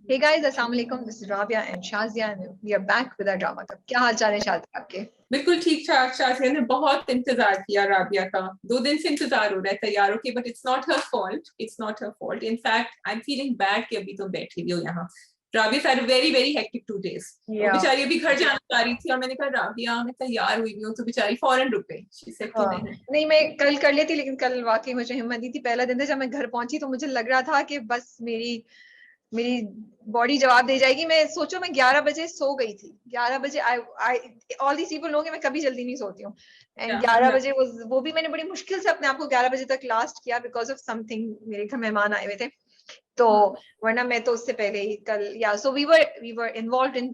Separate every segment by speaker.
Speaker 1: Hey guys, अस्सलाम वालेकुम. This is Rabia and Shazia and we are back with our drama club. क्या हाल चाल है शाज़िया आपके?
Speaker 2: बिल्कुल ठीक ठाक. शाज़िया ने बहुत इंतजार किया राबिया का. 2 दिन से इंतजार हो रहा है तैयार होके, but it's not her fault. It's not her fault. In fact I am feeling bad कि अभी तुम बैठी हुई हो यहाँ. Rabia had a very very hectic 2 days. वो बेचारी अभी घर जाना चाह रही थी और मैंने कहा राबिया मैं तैयार हुई हूँ, तो बेचारी फौरन रुक गई. She said कि
Speaker 1: नहीं, मैं कल कर लेती, लेकिन कल वाकई मुझे हिम्मत नहीं थी. पहला दिन था जब मैं घर पहुंची तो मुझे लग रहा था कि बस मेरी मेरी बॉडी जवाब दे जाएगी. मैं सोचो मैं 11 बजे सो गई थी. 11 बजे ऑल दीस पीपल नो कि मैं कभी जल्दी नहीं सोती हूँ. एंड 11 बजे वो भी मैंने बड़ी मुश्किल से अपने आप को 11 बजे तक लास्ट किया बिकॉज ऑफ समथिंग. मेरे घर मेहमान आए हुए थे, तो वरना मैं तो उससे पहले ही कल so we were involved in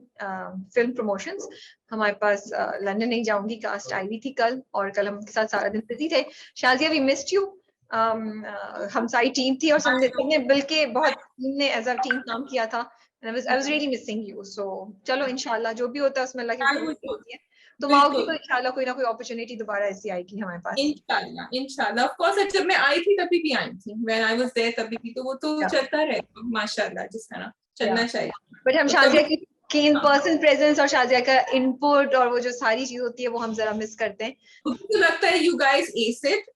Speaker 1: film promotions. हमारे पास लंदन नहीं जाऊंगी कास्ट आई हुई थी कल, और कल हम उनके साथ सारा दिन बिजी थे. Shazia we missed you. हम सारी टीम थी और सबने बल्कि बहुत टीम ने एज अ टीम काम किया था. I was really missing you. So चलो इंशाल्लाह जो भी होता है उसमें अल्लाह की बरकत होती है. तुम आओगी तो इंशाल्लाह कोई ना कोई अपॉर्चुनिटी दोबारा ऐसी आएगी हमारे पास.
Speaker 2: इंशाल्लाह इंशाल्लाह. ऑफ कोर्स जब मैं आई थी तभी भी आई थी. व्हेन आई वाज देयर तभी भी, तो वो तो चलता रहेगा माशाल्लाह, जिस तरह चलना चाहिए.
Speaker 1: बट हम शाज़िया की इन पर्सन प्रेजेंस और शाज़िया का इनपुट और वो जो सारी चीज होती है वो हम जरा मिस करते हैं.
Speaker 2: मुझे लगता है you guys ace it.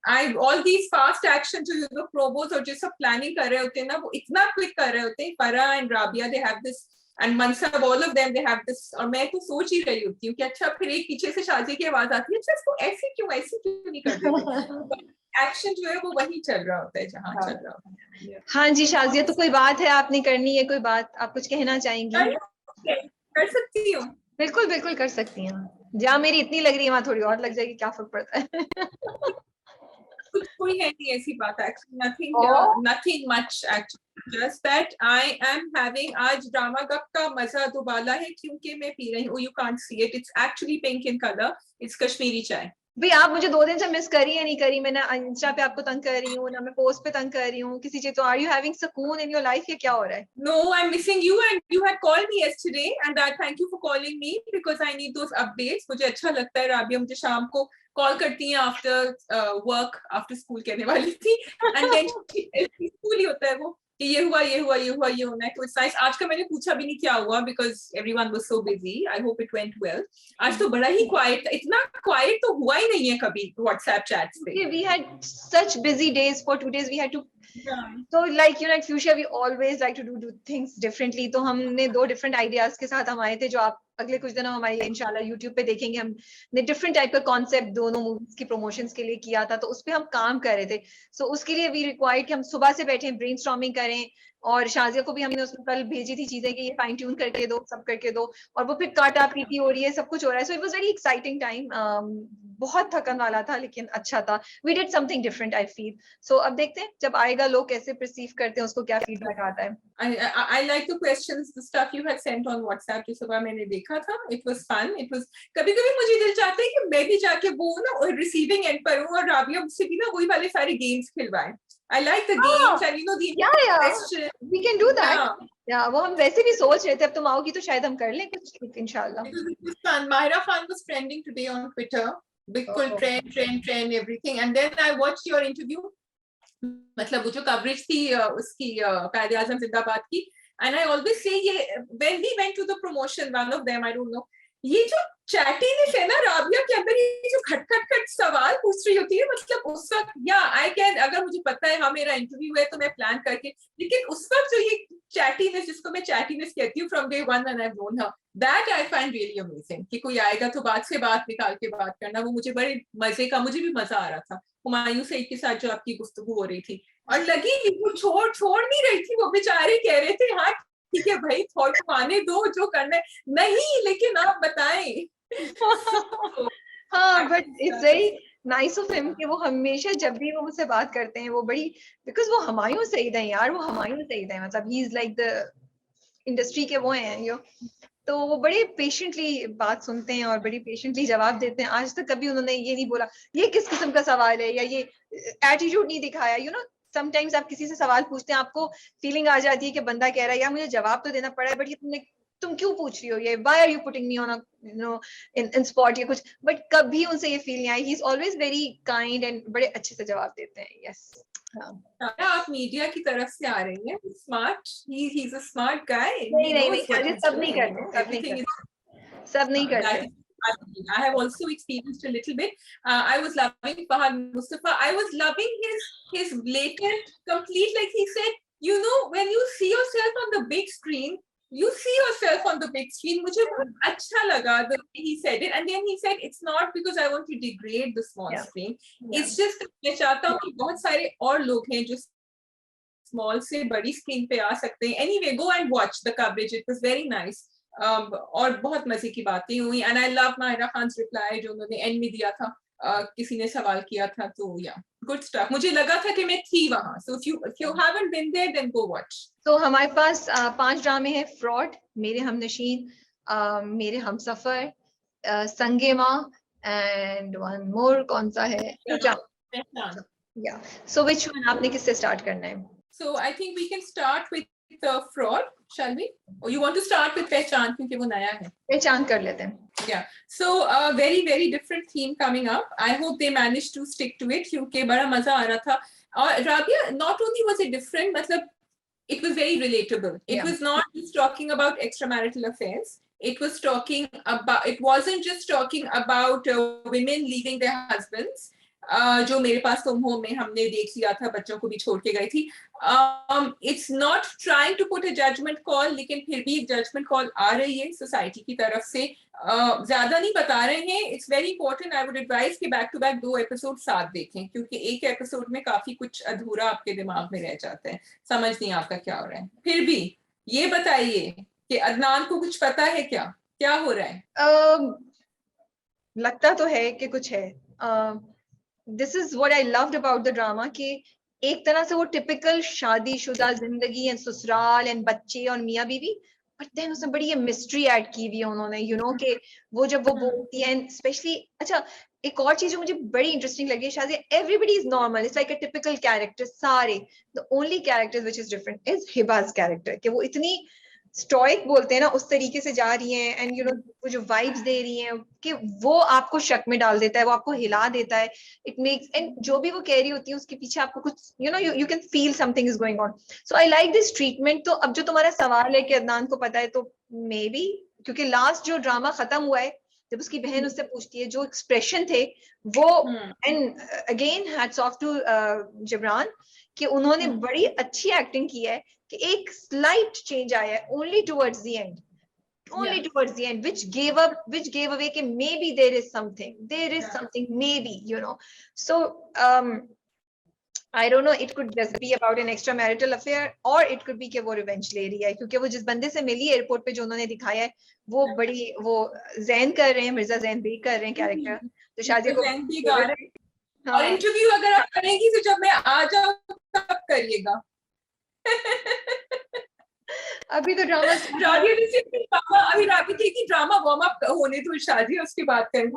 Speaker 2: All these fast action जो promos और जो सब प्लानिंग कर रहे होते हैं ना, वो इतना क्विक कर रहे होते हैं. फरा and Rabia they have this, and Mansab, all of them they have this. और मैं तो सोच ही रही होती हूँ कि अच्छा फिर एक पीछे से शाज़िया की आवाज आती है, अच्छा इसको ऐसे क्यों नहीं कर देते. एक्शन जो है वो वही चल रहा होता है जहाँ चल रहा होता है.
Speaker 1: हाँ जी शाज़िया, तो कोई बात है आपने करनी है, कोई बात आप कुछ कहना चाहेंगी?
Speaker 2: कर सकती हूँ.
Speaker 1: बिल्कुल बिल्कुल कर सकती हैं. जहाँ मेरी इतनी लग रही है वहां थोड़ी और लग जाएगी, क्या फर्क पड़ता है.
Speaker 2: कुछ कोई है नहीं ऐसी बात. Actually nothing much. Actually just that I am having आज ड्रामा कप का मजा दुबाला है क्योंकि मैं पी रही हूँ. You can't see it. It's actually pink in colour. It's Kashmiri चाय.
Speaker 1: भाई आप मुझे 2 दिन से मिस करी है नहीं करी. मैं ना इंस्टा पे आपको तंग कर रही हूँ ना मैं पोस्ट पे तंग कर रही हूँ किसी चीज. तो आर यू हैविंग सुकून इन योर लाइफ या क्या हो रहा है?
Speaker 2: No, I'm missing you and you had called me yesterday and that thank you for calling me because I need those updates. मुझे अच्छा लगता है राबिया मुझे शाम को कॉल करती हैं आफ्टर वर्क, आफ्टर स्कूल कहने वाली थी, एंड देन स्कूल ही होता है वो कि ये हुआ ये हुआ ये हुआ ये होना है. तो इट्स नाइस. आज का मैंने पूछा भी नहीं क्या हुआ because everyone was so busy. I hope it went well. आज तो बड़ा ही क्वाइट. इतना क्वाइट तो हुआ ही नहीं है कभी व्हाट्सएप चैट्स पे.
Speaker 1: We had such busy days for 2 days. We had to so like you know at Fuchsia we always like to do things differently. तो हमने 2 different ideas के साथ हम आए थे जो आप अगले कुछ दिनों हमारी इंशाल्लाह YouTube पे देखेंगे. हमने डिफरेंट टाइप का कॉन्सेप्ट दोनों मूवीज की प्रमोशंस के लिए किया था, तो उस पे हम काम कर रहे थे. सो उसके लिए वी रिक्वायर्ड कि हम सुबह से बैठे ब्रेनस्टॉर्मिंग करें. और शाज़िया को भी हमने उसमें कल भेजी थी चीजें कि ये फाइन ट्यून करके दो, सब करके दो, और वो फिर काटा पीटी हो रही है, सब कुछ हो रहा है. So it was very exciting time. बहुत थकन वाला था लेकिन अच्छा था. We did something different I feel. So अब देखते हैं जब आएगा लोग कैसे परसीव करते हैं उसको, क्या फीडबैक आता है.
Speaker 2: I like the questions, the stuff you had sent on WhatsApp जो सुबह मैंने देखा था. It was fun. It was कभी-कभी मुझे दिल चाहता है कि मैं भी जाके वो ना रिसीविंग एंड पर हूँ और राबिया मुझसे भी ना वही वाले सारे games खिलवाएं. I like the games and you know the
Speaker 1: questions. We can do that. Yeah, वो हम वैसे भी सोच रहे थे. अब तुम आओगी तो शायद हम कर लें कुछ इंशाल्लाह.
Speaker 2: Mahira Khan was trending today on Twitter. बिल्कुल trend everything. And then I watched your interview. मतलब वो जो कवरेज थी उसकी कायदे आजम जिंदाबाद की. And I always say ये when we went to the promotion, one of them I don't know, ये जो चैटीनेस है ना राबिया के अंदर, ये जो खट सवाल पूछ रही होती है, मतलब उस वक्त या आई कैन, अगर मुझे पता है हाँ मेरा इंटरव्यू है तो मैं प्लान करके, लेकिन उस वक्त जो ये चैटीनेस, जिसको मैं चैटीनेस कहती हूँ from day one when I have known her, that I find really amazing. कि कोई आएगा तो बात से बात निकाल के बात करना, वो मुझे बड़े मजे का, मुझे भी मजा आ रहा था. हुमायूं सईद के साथ जो आपकी गुफ्तगू हो रही थी और लगी वो छोड़ नहीं रही थी. वो बेचारे कह रहे थे हाँ ठीक है भाई थोड़ा आने दो जो करना है, नहीं लेकिन आप बताएं.
Speaker 1: हाँ but it's very nice of him कि वो हमेशा जब भी वो मुझसे बात करते हैं वो बड़ी, बिकॉज वो हुमायूं सईद है यार, वो हुमायूं सईद है, मतलब he is like the industry के वो हैं यो. तो वो बड़े पेशेंटली बात सुनते हैं और बड़ी पेशेंटली जवाब देते हैं. आज तक कभी उन्होंने ये नहीं बोला ये किस किस्म का सवाल है या ये एटीट्यूड नहीं दिखाया. यू नो समटाइम्स आप किसी से सवाल पूछते हैं, आपको फीलिंग आ जाती है कि बंदा कह रहा है यार मुझे जवाब तो देना पड़ा है, बट ये तुम क्यों पूछ रही हो ये, why are you putting me on a in spot या कुछ, बट कभी उनसे ये फील नहीं आई. He is always very kind and बड़े अच्छे से जवाब देते हैं. यस.
Speaker 2: आप मीडिया की तरफ से आ रही हैं, smart, he is a smart guy.
Speaker 1: नहीं, सब नहीं करते, सब नहीं करते.
Speaker 2: I have also experienced a little bit. I was loving Fahad Mustafa. I was loving his blatant, complete, like he said, when you see yourself on the big screen, you see yourself on the big screen. मुझे बहुत अच्छा लगा the way he said it, and then he said it's not because I want to degrade the small screen. It's just मैं चाहता हूँ कि बहुत सारे और लोग हैं जो small से बड़ी screen पे आ सकते हैं. Anyway, go and watch the coverage. It was very nice. और बहुत मजे की बातें हुई. And I love Mahira Khan's reply जो उन्होंने एंड में दिया था. किसी ने सवाल किया था, तो या गुड स्टफ. मुझे लगा था कि मैं थी वहां. So if you haven't been there then go watch.
Speaker 1: तो हमारे पास 5 ड्रामे हैं. फ्रॉड, मेरे हमनशीन, मेरे हमसफर, संगे माँ, एंड वन मोर. कौन सा है? पहचान. या सो व्हिच वन, आपने किससे स्टार्ट करना है?
Speaker 2: So I think we can start with the fraud, shall we? Or you want to start with Pehchan क्योंकि वो नया है?
Speaker 1: पहचान कर लेते हैं.
Speaker 2: Yeah. So very very different theme coming up. I hope they managed to stick to it क्योंकि बड़ा मजा आ रहा था. और Rabia, not only was it different, मतलब it was very relatable. It was not just talking about extramarital affairs. It was talking about. It wasn't just talking about women leaving their husbands. जो मेरे पास तुम हो में हमने देख लिया था, बच्चों को भी छोड़ के गई थी. It's not trying to put a judgement call, लेकिन फिर भी एक जजमेंट कॉल आ रही है सोसाइटी की तरफ से. ज्यादा नहीं बता रहे हैं. It's very important. I would advise कि बैक टू बैक 2 एपिसोड साथ देखें, क्योंकि एक एपिसोड में काफी कुछ अधूरा आपके दिमाग में रह जाता है, समझ नहीं आता क्या हो रहा है. फिर भी ये बताइए कि अदनान को कुछ पता है क्या हो रहा है?
Speaker 1: लगता तो है कि कुछ है. This is what I loved about the drama, कि एक तरह से वो टिपिकल शादीशुदा जिंदगी एंड ससुराल एंड बच्चे और मियाँ बीवी, बट देन उसमें बड़ी ये मिस्ट्री ऐड की हुई है उन्होंने, कि वो जब वो बोलती है. एंड स्पेशली अच्छा, एक और चीज जो मुझे बड़ी इंटरेस्टिंग लगी है, शादी everybody is normal, it's like a typical character सारे. The only character which is different is Hiba's character, कि वो इतनी स्टोइक बोलते हैं ना, उस तरीके से जा रही हैं. एंड वो जो वाइब्स दे रही हैं, कि वो आपको शक में डाल देता है, वो आपको हिला देता है. इट मेक्स, एंड जो भी वो कह रही होती है उसके पीछे आपको कुछ you can feel something is going on. So I like this treatment. तो अब जो तुम्हारा सवाल है कि अदनान को पता है, तो मे बी, क्योंकि लास्ट जो ड्रामा खत्म हुआ है, जब उसकी बहन उससे पूछती है, जो एक्सप्रेशन थे वो, and again hats off to Jibran, कि उन्होंने बड़ी अच्छी एक्टिंग की है, कि एक स्लाइट चेंज आया है only towards the end, towards the end, which gave away कि maybe there is something, maybe, so I don't know, it could just be about an extramarital affair, or it could be कि वो revenge ले रही है, क्योंकि वो जिस बंदे से मिली एयरपोर्ट पे, जो उन्होंने दिखाया है, वो बड़ी, वो जैन कर रहे हैं, मिर्जा जैन बेग कर रहे हैं कैरेक्टर. तो शादी को
Speaker 2: और इंटरव्यू अगर आप करेंगी तो जब मैं आ जाऊँ तब करिएगा.
Speaker 1: अभी तो ड्रामा
Speaker 2: अभी राबिया की ड्रामा वार्म अप होने तो शादी उसके बाद करेंगे.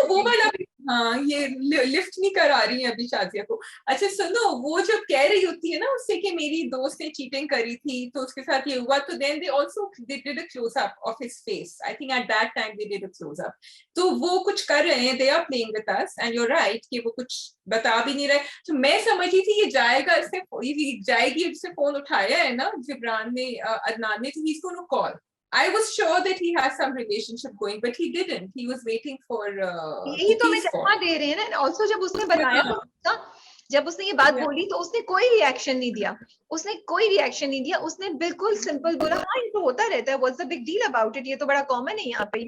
Speaker 2: वो वाला, हाँ, ये लिफ्ट नहीं करा रही है अभी शाजिया को. अच्छा सुनो, वो जब कह रही होती है ना उससे कि मेरी दोस्त ने चीटिंग करी थी तो उसके साथ ये हुआ, तो then they did a close up of his face. I think at that time they did a close up. तो वो कुछ कर रहे हैं, they are playing with us, and you are right कि वो कुछ बता भी नहीं रहे. तो मैं समझी थी ये जाएगी, इससे फोन उठाया है ना जिब्रान ने, अदनान ने, तो he is going to call. I was sure that he has some relationship going, but he didn't. He was waiting for.
Speaker 1: यही तो मैं कहना दे रहे हैं ना. Also जब उसने बताया तो, जब उसने ये बात बोली, तो उसने कोई रिएक्शन नहीं दिया. उसने बिल्कुल सिंपल बोला, हाँ ये तो होता रहता है, what's the big deal about it, ये तो बड़ा कॉमन है यहाँ पे.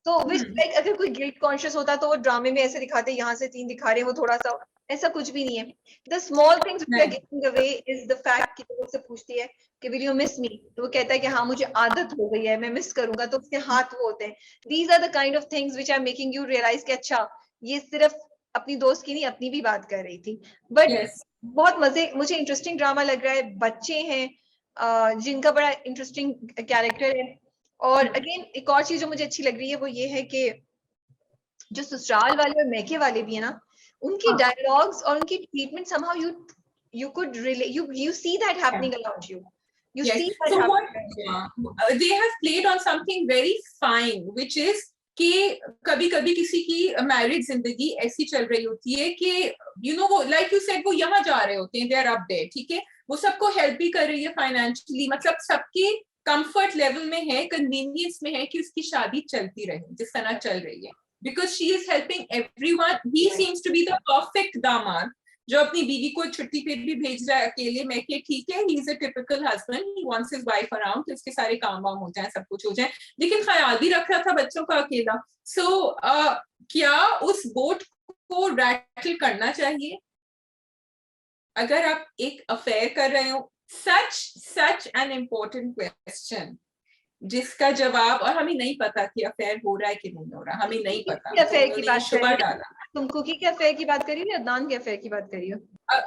Speaker 1: तो लाइक अगर कोई गिल्ट कॉन्शियस होता तो वो ड्रामे में ऐसे दिखाते, यहाँ से 3 दिखा रहे हैं, वो थोड़ा सा, ऐसा कुछ भी नहीं है. The small things which are giving away is the fact कि वो उससे पूछती है कि विल यू मिस मी, तो वो कहता है कि हाँ मुझे आदत हो गई है, मैं मिस करूंगा, तो उसके हाथ वो होते हैं. These are the kind of things which are making you realise कि अच्छा, ये सिर्फ अपनी दोस्त की नहीं, अपनी भी बात कर रही थी. बट बहुत मुझे इंटरेस्टिंग ड्रामा लग रहा है. बच्चे हैं जिनका बड़ा इंटरेस्टिंग कैरेक्टर है. और अगेन एक और चीज जो मुझे अच्छी लग रही है वो ये है कि जो ससुराल वाले और मैके वाले भी है ना, उनकी डायलॉग्स और उनकी treatment, somehow you could relate, you see that happening around you. You
Speaker 2: Yes.
Speaker 1: see that
Speaker 2: So what
Speaker 1: happen.
Speaker 2: they have played on something very fine, which is कि कभी कभी किसी की मैरिड जिंदगी ऐसी चल रही होती है कि वो लाइक यू सेड वो यहाँ जा रहे होते हैं, दे आर अप देयर, ठीक है, वो सबको हेल्प भी कर रही है फाइनेंशियली, मतलब सबकी कंफर्ट लेवल में है, कन्वीनियंस में है कि उसकी शादी चलती रहे जिस तरह चल रही है, because she is helping everyone. He seems to be the perfect दामाद जो अपनी बीवी को छुट्टी पे भी भेज रहा है अकेले में कि ठीक है, he is a typical husband, he wants his wife around, उसके सारे काम वाम हो जाए, सब कुछ हो जाए, लेकिन ख्याल भी रख रहा था बच्चों का अकेला. सो क्या उस बोट को रैटल करना चाहिए अगर आप एक अफेयर कर रहे हो? सच एन इम्पोर्टेंट क्वेश्चन जिसका जवाब, और हमें नहीं पता कि अफेयर हो रहा है कि नहीं हो रहा, हमें नहीं पता,
Speaker 1: अफेयर की बात
Speaker 2: शुबा डाला.
Speaker 1: तुम कुकी के अफेयर की बात करी हो या अदनान के अफेयर की बात करी हो?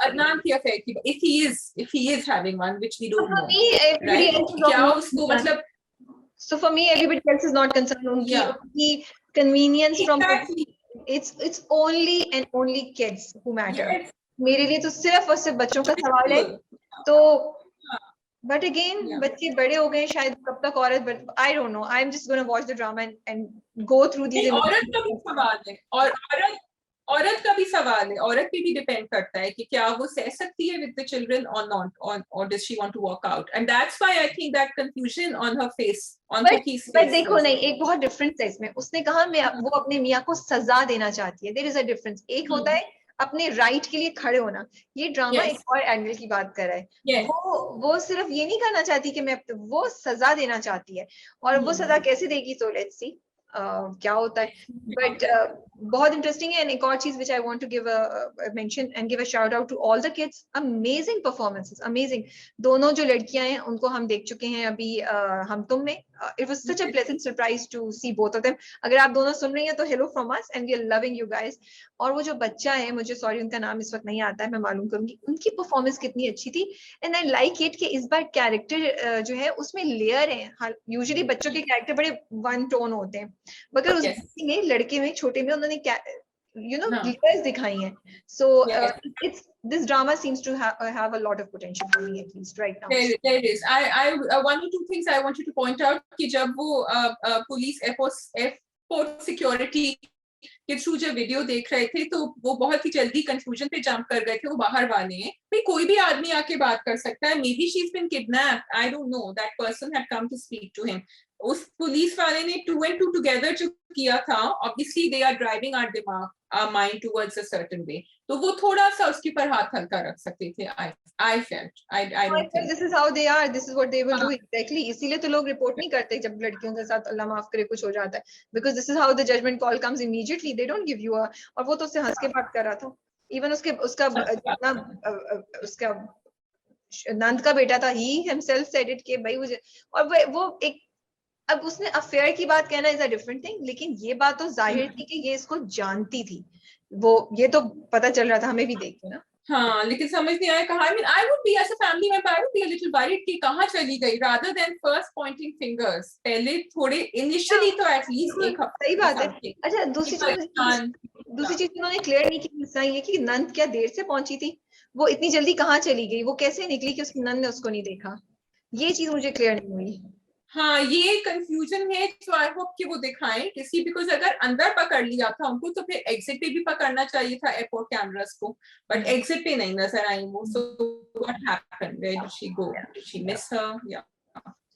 Speaker 2: अदनान की अफेयर की, if he is having one which we don't know,
Speaker 1: everybody
Speaker 2: right?
Speaker 1: else is
Speaker 2: क्या
Speaker 1: not
Speaker 2: उसको
Speaker 1: concerned.
Speaker 2: मतलब,
Speaker 1: So for me everybody else is not concerned.
Speaker 2: Yeah.
Speaker 1: उनकी convenience from
Speaker 2: exactly.
Speaker 1: it's only and only kids who matter.
Speaker 2: Yes.
Speaker 1: मेरे लिए तो सिर्फ और सिर्फ बच्चों का सवाल है. तो but again बच्चे बड़े हो गए शायद कब तक औरत, but I don't know, I'm just going to watch the drama and go through these
Speaker 2: औरत का भी सवाल है, और औरत का भी सवाल है, औरत पे भी डिपेंड करता है कि क्या वो सह सकती है with the children or not, or does she want to walk out, and that's why I think that confusion on her face, on Cookie's face.
Speaker 1: पर देखो नहीं, एक बहुत डिफरेंस है इसमें. उसने कहा मैं वो अपने मियाँ को सजा देना चाहती है. There is a difference. एक होता है अपने राइट के लिए खड़े होना. ये ड्रामा एक और एंगल की बात कर रहा है. वो सिर्फ ये नहीं करना चाहती कि मैं, वो सजा देना चाहती है. और वो सजा कैसे देगी तो लेट्स सी क्या होता है. बट बहुत इंटरेस्टिंग है. एंड एक और चीज which I want to give a mention and give a shout out to all the kids. Amazing performances, amazing. दोनों जो लड़कियां हैं उनको हम देख चुके हैं अभी हम तुम में. It was such a pleasant surprise to see both of them. अगर आप दोनों सुन रही हैं तो hello from us and we are loving you guys. और वो जो बच्चा है, मुझे सॉरी उनका नाम इस वक्त नहीं आता है, मैं मालूम करूंगी. उनकी परफॉर्मेंस कितनी अच्छी थी. एंड आई लाइक इट कि इस बार कैरेक्टर जो है उसमें लेयर है. यूजुअली बच्चों के कैरेक्टर बड़े वन टोन होते हैं, मगर उस में लड़के में छोटे में उन्होंने layers दिखाई हैं. So it's this drama seems to have a lot of potential for me, at least right now.
Speaker 2: There is. I one or two things I want you to point out कि जब वो police airport security के through जब video देख रहे थे तो वो बहुत ही जल्दी कंफ्यूजन पे जंप कर गए थे. वो बाहर वाले हैं भाई, कोई भी आदमी आके बात कर सकता है. May be she is been kidnapped, I don't know. That person had come to speak to him. उस पुलिस वाले ने 2 and 2 टुगेदर जो किया था, obviously they are driving our दिमाग, our mind towards a certain way. तो वो थोड़ा सा उसके ऊपर हाथ हल्का रख सकते थे. I felt I don't think
Speaker 1: this is how they are, this is what they will do exactly. इसीलिए तो लोग रिपोर्ट नहीं करते जब लड़कियों के साथ अल्लाह माफ करे कुछ हो जाता है, because this is how the judgment call comes immediately. They don't give you a. और वो तो उससे हंस के बात कर रहा था. इवन उसका नंद का बेटा था, he himself said it कि भाई मुझे. और वो एक, अब उसने अफेयर की बात कहना इज अ डिफरेंट थिंग, लेकिन ये बात तो जाहिर थी कि ये इसको जानती थी. वो ये तो पता चल रहा था हमें भी देख के ना.
Speaker 2: हाँ, लेकिन समझ नहीं आया कहाँ. I mean, I would be as a family member, I would be a little worried कि कहाँ चली गई, rather than first pointing fingers. पहले थोड़े initially तो at least एक हफ्ते.
Speaker 1: सही बात है. अच्छा, दूसरी चीज उन्होंने क्लियर नहीं की ये कि नंद क्या देर से पहुंची थी, वो इतनी जल्दी कहाँ चली गई, वो कैसे निकली कि उसकी नंद ने उसको नहीं देखा. ये चीज मुझे क्लियर नहीं हुई.
Speaker 2: हाँ, ये कंफ्यूजन है. तो आई होप कि वो दिखाएं किसी, बिकॉज अगर अंदर पकड़ लिया था उनको तो फिर एग्जिट पे भी पकड़ना चाहिए था एयरपोर्ट कैमरास को, बट एग्जिट पे नहीं नजर आई वो. So what happened, where did she go, did she miss her? या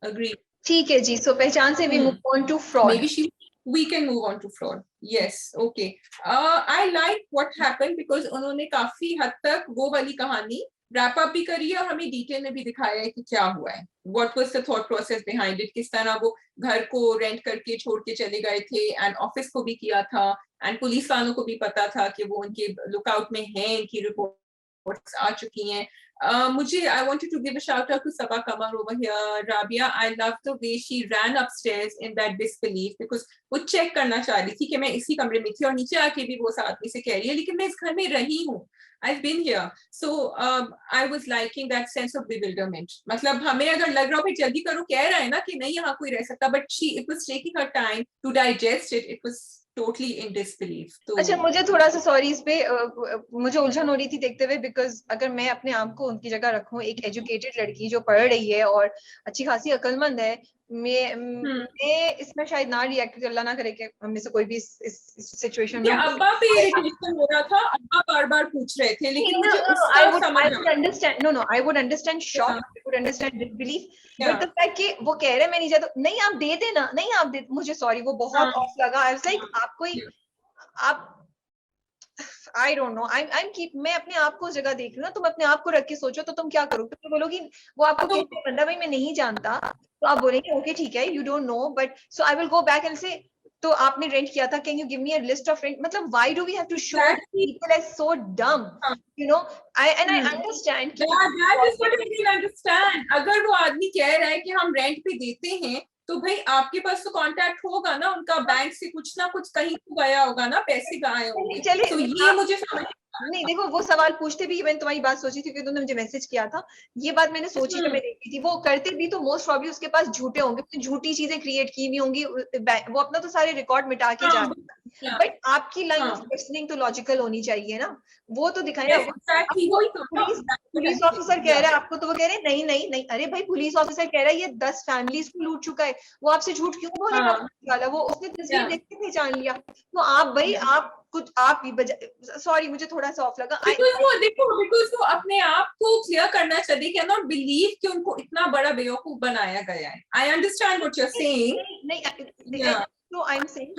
Speaker 2: एग्री.
Speaker 1: ठीक है जी. सो पहचान से we move on to fraud.
Speaker 2: Maybe we can move on to fraud. Yes, okay. I like what happened because उन्होंने काफी हद तक वो वाली कहानी रैप अप भी करी है और हमें डिटेल में भी दिखाया है कि क्या हुआ है, what was the thought process behind it, किस तरह वो घर को रेंट करके छोड़ के चले गए थे, एंड ऑफिस को भी किया था, एंड पुलिस वालों को भी पता था कि वो उनके लुकआउट में हैं, इनकी रिपोर्ट्स आ चुकी हैं. मुझे I wanted to give a shout out to Sabah Kamar over here. Rabia, I love the way she ran upstairs in that disbelief because वो चेक करना चाह रही थी कि मैं इसी कमरे में थी, और नीचे आके भी वो उस आदमी से कह रही है लेकिन मैं इस घर में रही हूँ, I've been here. So I was liking that sense of bewilderment. मतलब हमें अगर लग रहा हो भाई जल्दी करो, कह रहा है ना कि नहीं यहाँ कोई रह सकता, but it was taking her time to digest it. It was totally in disbelief. तो
Speaker 1: अच्छा, मुझे थोड़ा सा सॉरी इस पे मुझे उलझन हो रही थी देखते हुए, बिकॉज अगर मैं अपने आप को उनकी जगह रखूं, एक एजुकेटेड लड़की जो पढ़ रही है और अच्छी खासी अक्लमंद है, मैं इसमें शायद ना रिएक्ट, अल्लाह ना करे कि हम में से कोई भी इस सिचुएशन में।
Speaker 2: अब्बा पे इरिटेशन हो रहा था, अब्बा बार बार पूछ रहे थे, लेकिन मुझे उसका
Speaker 1: I would
Speaker 2: समझ
Speaker 1: understand, no, I would understand shock, I would understand disbelief, but the fact कि वो कह रहे हैं मैं नहीं चाहता, नहीं आप दे देना, नहीं आप दे, मुझे सॉरी वो बहुत ऑफ लगा। I was like आप कोई आप I don't know, I'm keep, मैं अपने आप को उस जगह देख रही हूँ ना, तुम अपने आप को रख के सोचो तो तुम क्या करोगे? तुम बोलोगी, वो आपको कहते हैं बंदा भाई मैं नहीं जानता, तो आप बोलेंगे ओके ठीक है, you don't know, but so I will go back and say तो आपने रेंट किया था, can you give me a list of rent? मतलब why do we have to show people as so dumb, you know? I understand कि
Speaker 2: that is what I didn't understand. अगर वो आदमी कह रहा है कि हम रेंट पे देते हैं, तो भाई आपके पास तो कांटेक्ट होगा ना उनका, बैंक से कुछ ना कुछ कहीं तो गया होगा ना, पैसे गए होंगे। तो ये मुझे समझ
Speaker 1: नहीं, देखो वो सवाल पूछते भी, मैंने तुम्हारी बात सोची थी, तुमने मुझे मैसेज किया था, ये बात मैंने सोची जब मैं देखी थी, वो करते भी तो मोस्ट प्रॉब्ली उसके पास झूठे होंगे, झूठी चीजें क्रिएट की हुई होंगी, वो अपना तो सारे रिकॉर्ड मिटा के जा रहे हैं, बट आपकी लाइन ऑफ क्वेश्चनिंग तो लॉजिकल होनी चाहिए ना, वो तो दिखाए ना। पुलिस ऑफिसर कह रहा है आपको, तो वो कह रहे हैं नहीं नहीं नहीं, अरे भाई पुलिस ऑफिसर कह रहा है ये 10 फैमिलीज को लूट चुका है, वो आपसे झूठ क्यों बोलेगा? वाला वो उसने तस्वीर देख के पहचान लिया, तो आप भाई आप कुछ आप भी सॉरी मुझे थोड़ा सा ऑफ लगा।
Speaker 2: बिकॉज़ वो अपने आप को क्लियर करना चाहते, कैन नॉट बिलीव कि उनको इतना बड़ा बेवकूफ बनाया गया है। I understand what you are saying,
Speaker 1: नहीं तो I am saying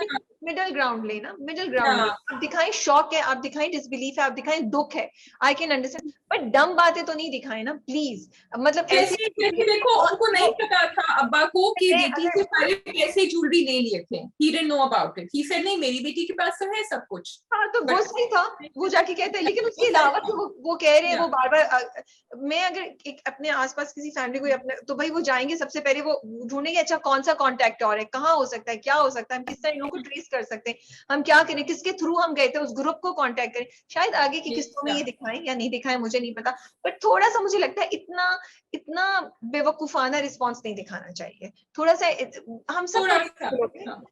Speaker 1: middle ground लेना, मिडिल ग्राउंड आप दिखाएं शॉक है, आप दिखाएं डिसबिलीफ है, आप दिखाएं दुख है, आई कैन अंडरस्टैंड, बट डम बातें तो नहीं दिखाएं ना प्लीज। मतलब
Speaker 2: ऐसे देखो उनको नहीं पता था अब्बा को कि बेटी से सारे पैसे ज्वेलरी ले लिए थे, he didn't know about it, he said नहीं मेरी बेटी के पास तो है सब कुछ।
Speaker 1: हाँ तो वो सही था, वो जाके कहते हैं, लेकिन उसके अलावा वो कह रहे हैं, वो बार बार मैं अगर एक अपने आसपास किसी फैमिली को अपने, तो भाई वो जाएंगे सबसे पहले वो ढूंढेंगे अच्छा कौन सा कॉन्टेक्ट और है, कहाँ हो सकता है, क्या हो सकता है, हम किस तरह इनको ट्रेस कर सकते हैं, हम क्या करें, किसके थ्रू हम गए थे, उस ग्रुप को कॉन्टेक्ट करें, शायद आगे की किस्तों में ये दिखाएं या नहीं दिखाएं मुझे नहीं पता, बट थोड़ा सा मुझे लगता है इतना बेवकूफाना रिस्पॉन्स नहीं दिखाना चाहिए, थोड़ा सा हम सब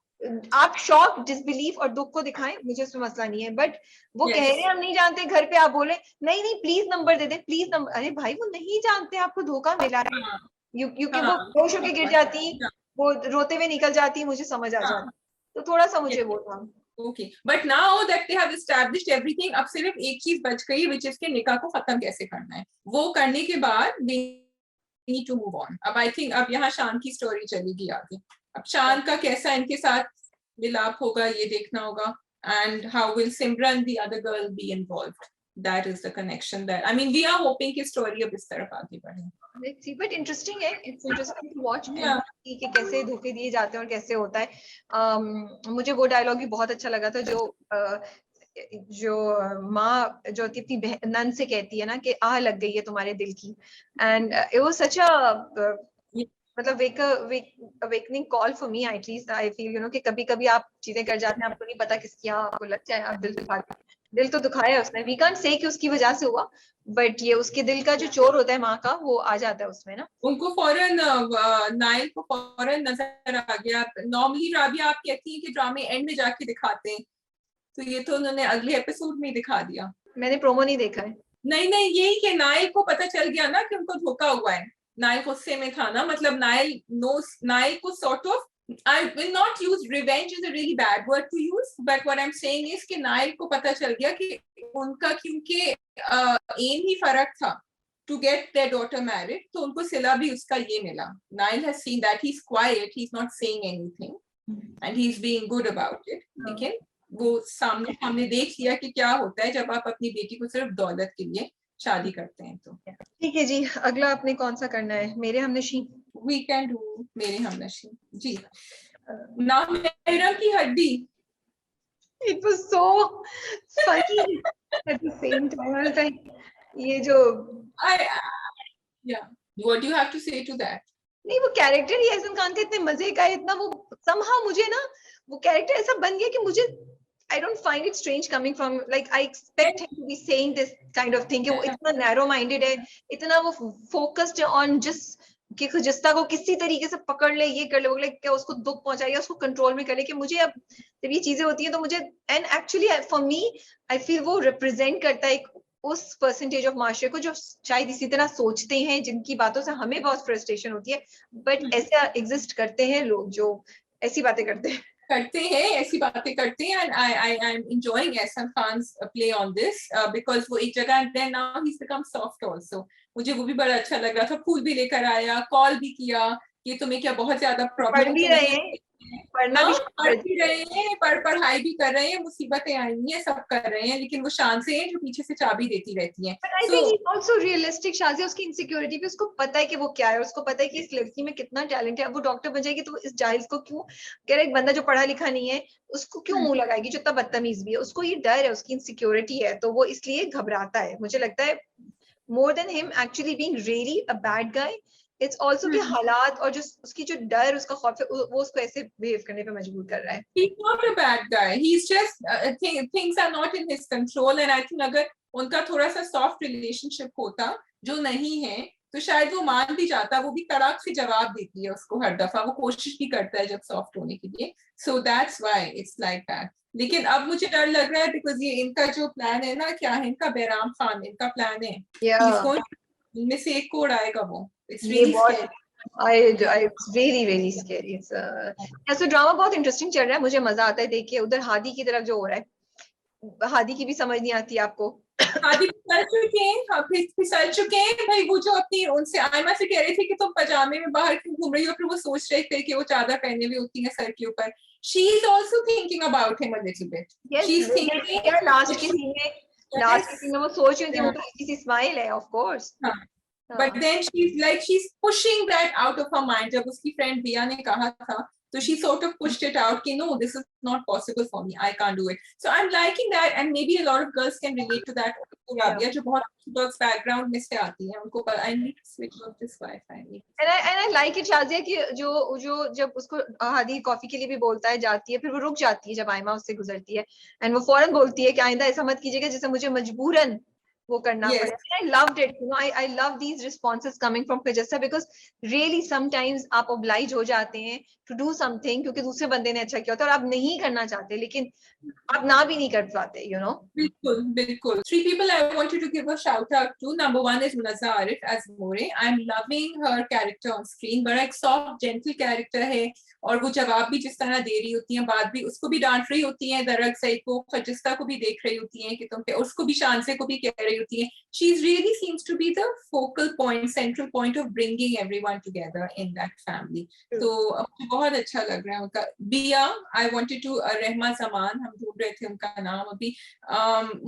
Speaker 1: आप शॉक डिसबिलीफ और दुख को दिखाएं, मुझे उसमें मसला नहीं है, बट वो कह रहे हैं हम नहीं जानते, घर पे आप बोले नहीं नहीं please number they they, please number, अरे भाई वो नहीं जानते, आपको धोखा मिला है, क्योंकि वो बेहोश होके गिर जाती, वो रोते हुए निकल जाती, मुझे समझ आ जाती, तो थोड़ा सा मुझे वो था।
Speaker 2: Okay, but now that they have established everything, अब सिर्फ एक चीज बच गई, which is के निकाह को खत्म कैसे करना है, वो करने के बाद we need to move on। अब I think अब यहाँ शान की स्टोरी चलेगी आगे, अब शान का कैसा इनके साथ मिलाप होगा ये देखना होगा, and how will Simran the other girl be involved, that is the connection that I mean we are hoping कि स्टोरी अब इस तरफ आगे बढ़े।
Speaker 1: Let's see, but interesting है, it's interesting to watch कि कैसे धोखे दिए जाते हैं और कैसे होता है। मुझे वो डायलॉग भी बहुत अच्छा लगा था जो माँ जो अपनी नन से कहती है ना कि आह लग गई है तुम्हारे दिल की, एंड इट वाज सच अ मतलब awakening call for me, at least I feel, you know, कि कभी-कभी आप चीजें कर जाते हैं, आपको नहीं पता किसकी आपको लग जाए, आप दिल तो दुखाया उसने, we can't say कि उसकी वजह से हुआ, बट ये उसके दिल का जो चोर होता है माँ का, वो आ जाता है उसमें ना,
Speaker 2: उनको फौरन नाइल को फौरन नजर आ गया। नॉर्मली राबिया आप कहती हैं कि ड्रामे एंड में जाके दिखाते हैं, तो ये तो उन्होंने अगले एपिसोड में दिखा दिया।
Speaker 1: मैंने प्रोमो नहीं देखा है।
Speaker 2: नहीं यही कि नाइल को पता चल गया ना कि उनको धोखा हुआ है, नाइल गुस्से में था ना, मतलब नाइल को sort of, I will not use revenge is a really bad word to use, but what I'm saying is कि नाइल को पता चल गया कि उनका क्योंकि एम ही फर्क था to get their daughter married, तो उनको सिला भी उसका ये मिला। Nail has seen that, he's quiet, he's not saying anything and he's being good about it, लेकिन वो सामने देख लिया कि क्या होता है जब आप अपनी बेटी को सिर्फ दौलत के लिए शादी करते हैं। तो
Speaker 1: ठीक है जी, अगला आपने कौन सा करना है? मेरे हमनशी,
Speaker 2: वी कैन डू मेरे हमनशी जी। नाम मेहरम की हड्डी,
Speaker 1: it was so funny at the same time, ये जो
Speaker 2: yeah, what do you have to say to that?
Speaker 1: नहीं वो कैरेक्टर ही एहसन खान का इतने मजे का है, इतना वो somehow मुझे ना वो कैरेक्टर ऐसा बन गया कि मुझे I don't find it strange coming from, like I expect him to be saying this kind of thing कि वो इतना narrow minded है, इतना वो focused on just कि खुजिस्ता को किसी तरीके से पकड़ ले, ये कर ले, वो ले, क्या उसको दुख पहुंचाए या उसको कंट्रोल में कर ले, कि मुझे अब जब ये चीजें होती हैं तो मुझे, and actually for me I feel वो रिप्रेजेंट करता है एक उस परसेंटेज ऑफ माशरे को जो शायद इसी तरह सोचते हैं, जिनकी बातों से हमें बहुत फ्रस्ट्रेशन होती है, बट ऐसा एग्जिस्ट करते हैं लोग जो ऐसी बातें
Speaker 2: करते हैं, ऐसी बातें करते हैं, and I am enjoying Ehsan Khan's play on this because वो एक जगह, and then now he become soft also. मुझे वो भी बड़ा अच्छा लग रहा था, फूल भी लेकर आया, कॉल भी किया कि तुम्हें क्या बहुत ज्यादा
Speaker 1: पढ़
Speaker 2: प्रॉब्लम
Speaker 1: भी
Speaker 2: तो
Speaker 1: रहे
Speaker 2: नहीं
Speaker 1: हैं,
Speaker 2: है।
Speaker 1: पढ़ना भी
Speaker 2: हाँ,
Speaker 1: शुरू
Speaker 2: पढ़
Speaker 1: कर
Speaker 2: भी रहे हैं, पढ़ाई भी कर रहे हैं, मुसीबतें आई हैं, सब कर रहे हैं, लेकिन वो शान से हैं जो पीछे से चाबी देती रहती हैं।
Speaker 1: But I think he also realistic. Shazia उसकी इनसिक्योरिटी पे उसको पता है कि वो क्या है, उसको पता है कि इस लड़की में कितना टैलेंट है, अब वो डॉक्टर बन जाएगी तो इस जाहिल को क्यों, कह रहा एक बंदा जो पढ़ा लिखा नहीं है उसको क्यों मुंह लगाएगी, जो इतना बदतमीज भी है, उसको ये डर है, उसकी इनसिक्योरिटी है, तो वो इसलिए घबराता है। मुझे लगता है more than him actually being really a bad guy, it's also कि हालात और जो उसकी जो डर, उसका खौफ है, वो उसको ऐसे बिहेव करने पे मजबूर कर रहा है।
Speaker 2: He's not a bad guy. He's just things are not in his control, and I think अगर उनका थोड़ा सा सॉफ्ट रिलेशनशिप होता, जो नहीं है, तो शायद वो मान भी जाता। वो भी तड़ाक से जवाब देती है उसको हर दफा, वो कोशिश भी करता है जब सॉफ्ट होने के लिए। So that's why it's like that. लेकिन अब मुझे डर लग रहा है बिकॉज ये इनका जो प्लान है ना, क्या है इनका, बैराम खान इनका प्लान है, इनमें से एक को उड़ाएगा वो। It's really scary.
Speaker 1: it's really really scary. It's ऐसा ड्रामा बहुत इंटरेस्टिंग चल रहा है, मुझे मजा आता है देख के। उधर हादी की तरफ जो हो रहा है, हादी की भी समझ नहीं आती आपको।
Speaker 2: आदि फिसल चुके हैं, हाँ, फिसल चुके हैं भाई। वो जो अपनी उनसे आयमा से कह रहे थे कि तुम पजामे में बाहर क्यों घूम रही हो, फिर वो सोच रहे थे कि वो चादर पहने हुई होती है सर के ऊपर। She is also thinking about him a little bit. She is thinking
Speaker 1: last के सीन में वो सोच रही थी, वो तो हल्की सी स्माइल है of course.
Speaker 2: But then she is pushing that out of her mind. जब उसकी फ्रेंड दिया ने कहा था, so she sort of pushed it out कि no, this is not possible for me, I can't do it. So I'm liking that, and maybe a lot of girls can relate to that. Rabia जो बहुत orthodox background में से आती है, उनको I need to switch off this Wi-Fi.
Speaker 1: And I like it Shazia कि जो जब उसको हादी कॉफी के लिए भी बोलता है, जाती है, फिर वो रुक जाती है जब आयमा उससे गुजरती है, एंड वो फौरन बोलती है कि आइंदा ऐसा मत कीजिएगा जिसे मुझे मजबूरन वो करना पड़े। I loved it, you know, I love these responses coming from Khajasta because really sometimes आप oblige हो जाते हैं to do something क्योंकि दूसरे बंदे ने अच्छा किया होता है और आप नहीं करना चाहते, लेकिन आप ना भी नहीं कर पाते, you know.
Speaker 2: बिल्कुल बिल्कुल। 3 people I wanted to give a shout out to. Number 1 is Munazza Arif as More. I'm loving her character on screen. बड़ा एक soft gentle character है, और वो जवाब भी जिस तरह दे रही होती है, बात भी उसको भी डांट रही होती है, दरअक सईद को, खजिस्ता को भी देख रही होती है कि तुम पे, उसको भी शानसे को भी कह रही होती है। She really seems to be the focal point, central point of bringing everyone together in that family. तो मुझे बहुत अच्छा लग रहा है उनका। बिया, I wanted to रहमा जमान, हम ढूंढ रहे थे उनका नाम अभी।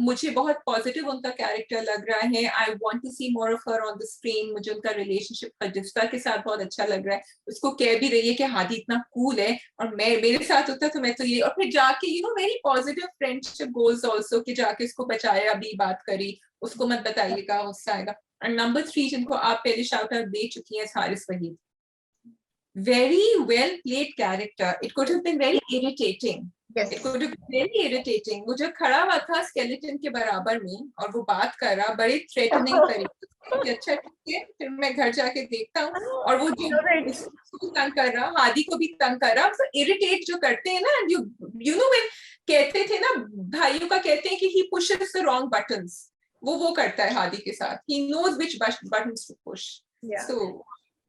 Speaker 2: मुझे बहुत पॉजिटिव उनका कैरेक्टर लग रहा है। I want to see more of her on the screen. मुझे उनका रिलेशनशिप खजिस्ता के साथ बहुत अच्छा लग रहा है। उसको कह भी रही है कि हादी इतना कूल है, और मैं मेरे साथ होता तो मैं तो ये, और फिर जाके you know very positive friendship goals also, कि जाके उसको बचाया भी, बात करी, उसको मत बताइएगा, गुस्सा आएगा। एंड नंबर 3 जिनको आप पहले शाउट आउट दे चुकी हैं, Haris Waheed. Very well played character. It could have been very irritating. Yes. It could have been very irritating. वो जो खड़ा हुआ था स्केलेटन के बराबर में और वो बात कर रहा बड़े थ्रेटनिंग तरीके से, अच्छा ठीक है फिर मैं घर जाके देखता हूँ, और वो जो तंग कर रहा, हादी को भी तंग कर रहा, तो इरिटेट जो करते हैं ना, you know when कहते थे ना, भाइयों का कहते हैं कि he pushes the wrong buttons, वो करता है हादी के साथ। He knows which buttons to push.
Speaker 1: Yeah.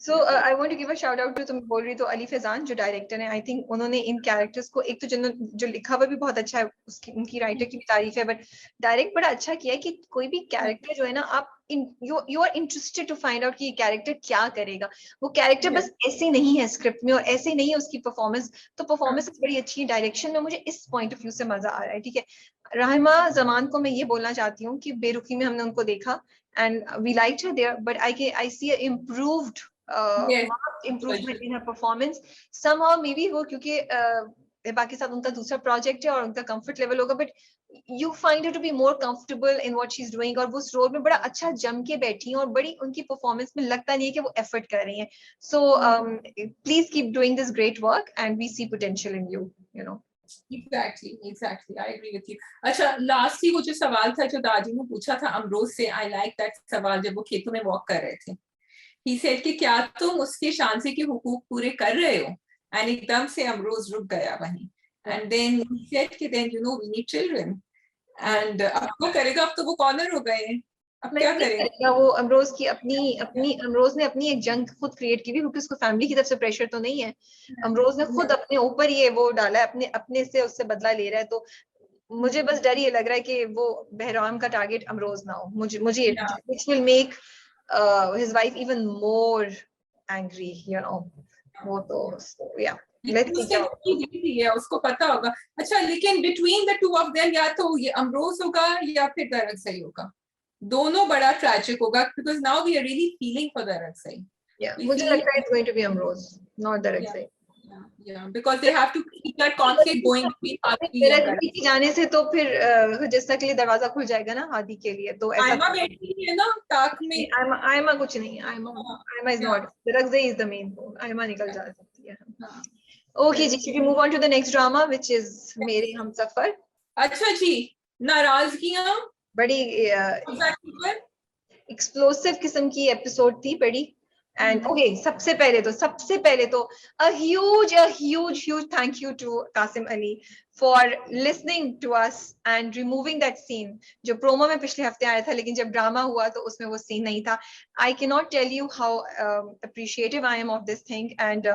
Speaker 2: So
Speaker 1: I want to give a shout out to, तुम बोल रही तो अली फैजान जो डायरेक्टर है, आई थिंक उन्होंने इन कैरेक्टर्स को, एक तो जो लिखा हुआ भी बहुत अच्छा है, उसकी उनकी राइटर की भी तारीफ है, बट डायरेक्ट बड़ा अच्छा किया है कि कोई भी कैरेक्टर जो है ना, आप you are interested to find out कि ये कैरेक्टर क्या करेगा। वो कैरेक्टर बस ऐसे नहीं है स्क्रिप्ट में, और ऐसे नहीं है उसकी परफॉर्मेंस, तो परफॉर्मेंस बड़ी अच्छी है, डायरेक्शन में मुझे इस पॉइंट ऑफ व्यू से मजा आ रहा है। ठीक है, रहमा जमान को मैं ये बोलना चाहती हूँ कि बेरुखी में हमने उनको देखा and we liked her there, but I see a improved marked improvement in her performance somehow, maybe वो क्योंकि बाकी साथ उनका दूसरा प्रोजेक्ट है और उनका कंफर्ट लेवल होगा, but you find her to be more comfortable in what she's doing, और वो उस रोल में बड़ा अच्छा जम के बैठी हैं, और बड़ी उनकी परफॉर्मेंस में लगता नहीं है कि वो एफर्ट कर रही हैं। So please keep doing this great work and we see potential in you, you know.
Speaker 2: Exactly, I agree with you. अच्छा, लास्ट ही वो जो सवाल था जो दादी ने पूछा था अमरोज से, I like that सवाल, जब वो खेतों में वॉक कर रहे थे he said कि क्या तुम उसके शांति के हुकूक पूरे कर रहे हो, and एकदम से अमरोज रुक गया वहीं, and then he said कि then you know we need children, and अब क्या करेगा, अब तो वो कॉर्नर हो गए, अब क्या करेगा
Speaker 1: वो अमरोज की अपनी अपनी अमरोज ने अपनी एक जंग खुद क्रिएट की हुई, क्योंकि उसको फैमिली की तरफ से प्रेशर तो नहीं है, अमरोज ने खुद अपने ऊपर ये वो डाला है, अपने अपने से उससे बदला ले रहा है। तो मुझे बस डर ये लग रहा है कि वो बहराम का टारगेट अमरोज ना हो, मुझे which will make his wife even more angry, you know, वो तो yeah, let's see
Speaker 2: उसने धमकी दी थी है, उसको पता होगा। अच्छा, लेकिन between the two of them या तो ये अमरोज होगा या फिर दरअक्सई होगा, दोनों बड़ा ट्रैजिक होगा, because now we are really feeling for दरअक्सई।
Speaker 1: मुझे लगता है it's going to be Amroz, not दरअक्सई।
Speaker 2: Yeah, because they have to keep that conflict going between Hadi and
Speaker 1: दरअक्सई के जाने से तो फिर जिस्ता के लिए दरवाजा खुल जाएगा ना हादी के लिए, तो ऐसा
Speaker 2: आयमा बैठी है ना ताक में,
Speaker 1: आयमा कुछ नहीं, आयमा इज नॉट, दरअक्सई इज द मेन, आयमा निकल जा सकती है। ओके जी, should we move on to the next drama which is मेरे हमसफर।
Speaker 2: अच्छा जी, नाराजगियां
Speaker 1: बड़ी एक्सप्लोसिव किस्म की एपिसोड थी, बड़ी। एंड ओके, सबसे पहले तो a huge thank you to Qasim Ali for listening to us and removing that scene जो प्रोमो में पिछले हफ्ते आया था, लेकिन जब ड्रामा हुआ तो उसमें वो सीन नहीं था। I cannot tell you how appreciative I am of this thing, and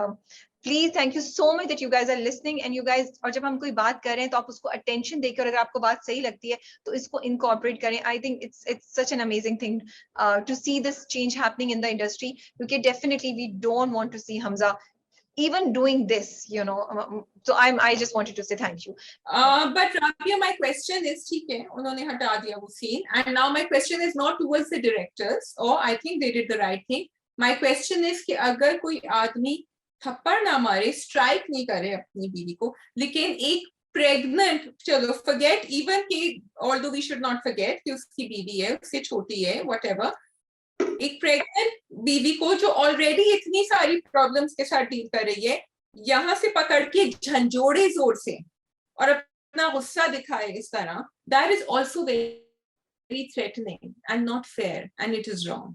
Speaker 1: please thank you so much that you guys are listening and you guys, और जब हम कोई बात कर रहे हैं तो आप उसको अटेंशन देकर, अगर आपको बात सही लगती है तो इसको इनकॉर्पोरेट करें। I think it's such an amazing thing to see this change happening in the industry, क्योंकि definitely we don't want to see Hamza even doing this, you know. So I just wanted to say thank you.
Speaker 2: But Rabia, my question is, ठीक है, उन्होंने हटा दिया वो scene, and now my question is not towards the directors, or I think they did the right thing. My question is कि अगर कोई आदमी थप्पड़ ना मारे, स्ट्राइक नहीं करे अपनी बीवी को, लेकिन एक प्रेग्नेंट, चलो फॉरगेट इवन कि although we should not forget कि उसकी बीवी है, उससे छोटी है, व्हाटएवर, एक प्रेग्नेंट बीवी को जो ऑलरेडी इतनी सारी प्रॉब्लम्स के साथ डील कर रही है, यहां से पकड़ के झंझोड़े जोर से और अपना गुस्सा दिखाए इस तरह, that is also very threatening and not fair, and it is wrong.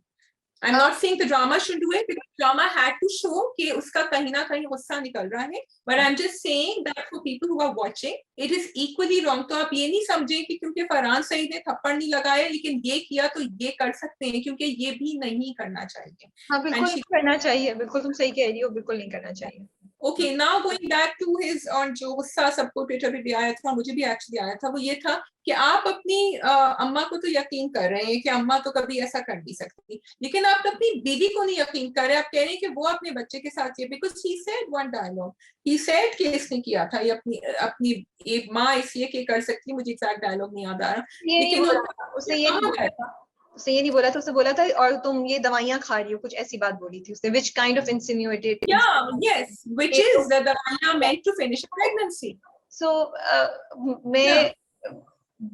Speaker 2: I'm not saying the drama should do it, because drama had to show कि उसका कहीं ना कहीं गुस्सा निकल रहा है, but I'm just saying that for people who are watching, it is equally wrong. तो आप ये नहीं समझें कि क्योंकि फरहान सईद ने थप्पड़ नहीं लगाया लेकिन ये किया तो ये कर सकते हैं, क्योंकि ये भी नहीं करना चाहिए।
Speaker 1: हाँ, बिल्कुल नहीं करना चाहिए, बिल्कुल तुम सही कह रही हो, बिल्कुल नहीं करना चाहिए।
Speaker 2: Okay, now going back to his on जो गुस्सा सबको ट्विटर पे भी आया था, मुझे भी एक्चुअली आया था, वो ये था कि आप अपनी अम्मा को तो यकीन कर रहे हैं कि अम्मा तो कभी ऐसा कर नहीं सकती, लेकिन आप अपनी बीवी को नहीं यकीन कर रहे। आप कह रहे हैं कि वो अपने बच्चे के साथ ये, because he said one dialogue, he said कि इसने किया था ये अपनी अपनी एक माँ इसलिए कि कर सकती, मुझे एग्जैक्ट डायलॉग नहीं याद आ रहा, लेकिन
Speaker 1: उसने ये नहीं बोला था, उसने बोला था और तुम ये दवाइयां खा रही हो, कुछ ऐसी बात बोली थी उसने, which kind of insinuated,
Speaker 2: yeah, yes, which is the दवाइयां meant to finish a pregnancy.
Speaker 1: So मैं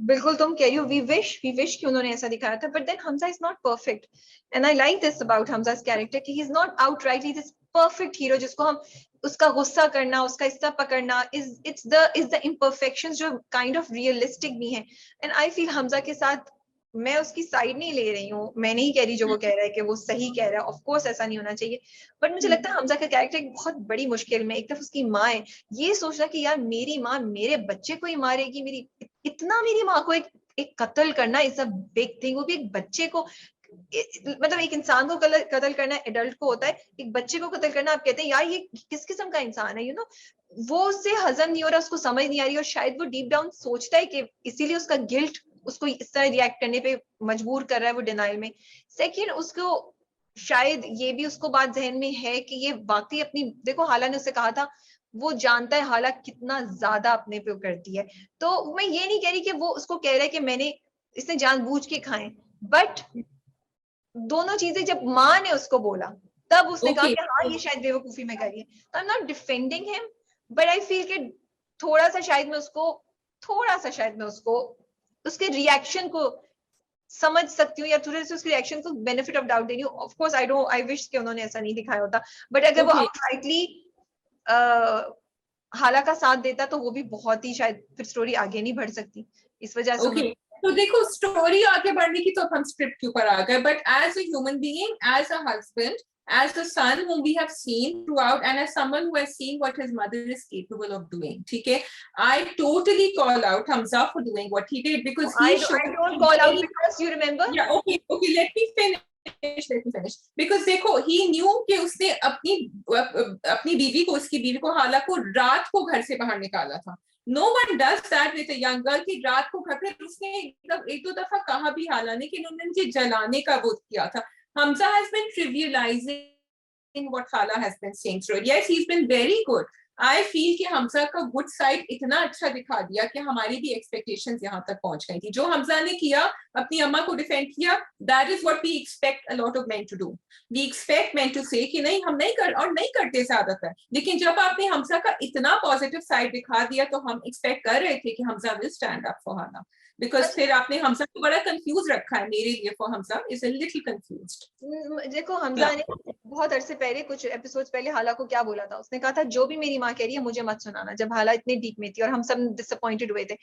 Speaker 1: बिल्कुल तुम कह रही हो, we wish कि उन्होंने ऐसा दिखाया था, but then Hamza is not perfect, and I like this about Hamza's character कि he is not outrightly this perfect hero जिसको हम उसका गुस्सा करना, उसका हिस्सा पकड़ना, is the imperfections जो kind of realistic भी हैं, and I feel Hamza के साथ मैं उसकी साइड नहीं ले रही हूँ, मैं नहीं कह रही जो वो कह रहा है कि वो सही कह रहा है, ऑफ कोर्स ऐसा नहीं होना चाहिए, बट मुझे लगता है हमजा का कैरेक्टर एक बहुत बड़ी मुश्किल में, एक तरफ उसकी माँ है, ये सोचना कि यार मेरी माँ मेरे बच्चे को ही मारेगी, मेरी माँ को एक कत्ल करना इज अ बिग थिंग, वो भी एक बच्चे को, मतलब एक इंसान को कत्ल करना एडल्ट को होता है, एक बच्चे को कत्ल करना आप कहते हैं यार ये किस किस्म का इंसान है, यू नो, वो उससे हजम नहीं हो रहा, उसको समझ नहीं आ रही, और शायद वो डीप डाउन सोचता है कि इसीलिए उसका गिल्ट उसको इस तरह रिएक्ट करने पे मजबूर कर रहा है, वो डिनाइल में। सेकंड, उसको शायद ये भी उसको बात जहन में है कि ये वाकई अपनी, देखो हाला ने उससे कहा था, वो जानता है हाला कितना ज्यादा अपने पे करती है, तो मैं ये नहीं कह रही कि वो उसको कह रहा है कि मैंने इसने जानबूझ के खाए, बट दोनों चीजें जब माँ ने उसको बोला तब उसने कहा कि हाँ ये शायद बेवकूफी में करी है, तो I am not defending him, but I feel कि थोड़ा सा शायद मैं उसको उसके रिएक्शन को समझ सकती हूँ, या थोड़े से उसके रिएक्शन को बेनिफिट ऑफ डाउट दे रही हूँ। ऑफ कोर्स आई विश कि उन्होंने ऐसा नहीं दिखाया होता, बट अगर वो आउटराइटली हाला का साथ देता तो वो भी बहुत ही शायद फिर स्टोरी आगे नहीं बढ़ सकती, इस वजह से
Speaker 2: तो देखो स्टोरी आगे बढ़ने की तो हम स्क्रिप्ट के ऊपर आ गए, but as a human being, as a husband, as a son whom we have seen throughout, and as someone who has seen what his mother is capable of doing, ठीक है, I totally call out Hamza for doing what he did, because he
Speaker 1: I don't call out because you remember.
Speaker 2: Yeah, okay, let me finish. Because देखो, he knew कि उसने अपनी बीवी को, उसकी बीवी को, हाला को रात को घर से बाहर निकाला था. No one does that with a young girl कि रात को घर पे. उसने एक दो दफा कहा भी हाला ने कि उन्होंने मुझे जलाने का वो किया था. Hamza has been trivializing what Hala has been saying through it. Yes, he's been very good. I feel कि हमजा का गुड साइड इतना अच्छा दिखा दिया कि हमारी भी एक्सपेक्टेशंस यहाँ तक पहुंच गई थी. जो हमजा ने किया, अपनी अम्मा को डिफेंड किया, that is what we expect a lot of men to do. We expect men to say कि नहीं, हम नहीं कर, और नहीं करते ज्यादातर. लेकिन जब आपने हमजा का इतना पॉजिटिव साइड दिखा दिया, तो हम एक्सपेक्ट कर रहे थे कि Hamza will stand up for हाला. बिकॉज फिर आपने हमजा को बड़ा कंफ्यूज रखा है. मेरे लिए for Hamza is a little confused.
Speaker 1: देखो हमजा ने बहुत अरसे पहले, कुछ एपिसोड्स पहले हाला को क्या बोला था. उसने कहा था जो भी मेरी माँ कह रही है मुझे मत सुनाना, जब हाला इतने डीप में थी और हम सब डिसअपॉइंटेड हुए थे.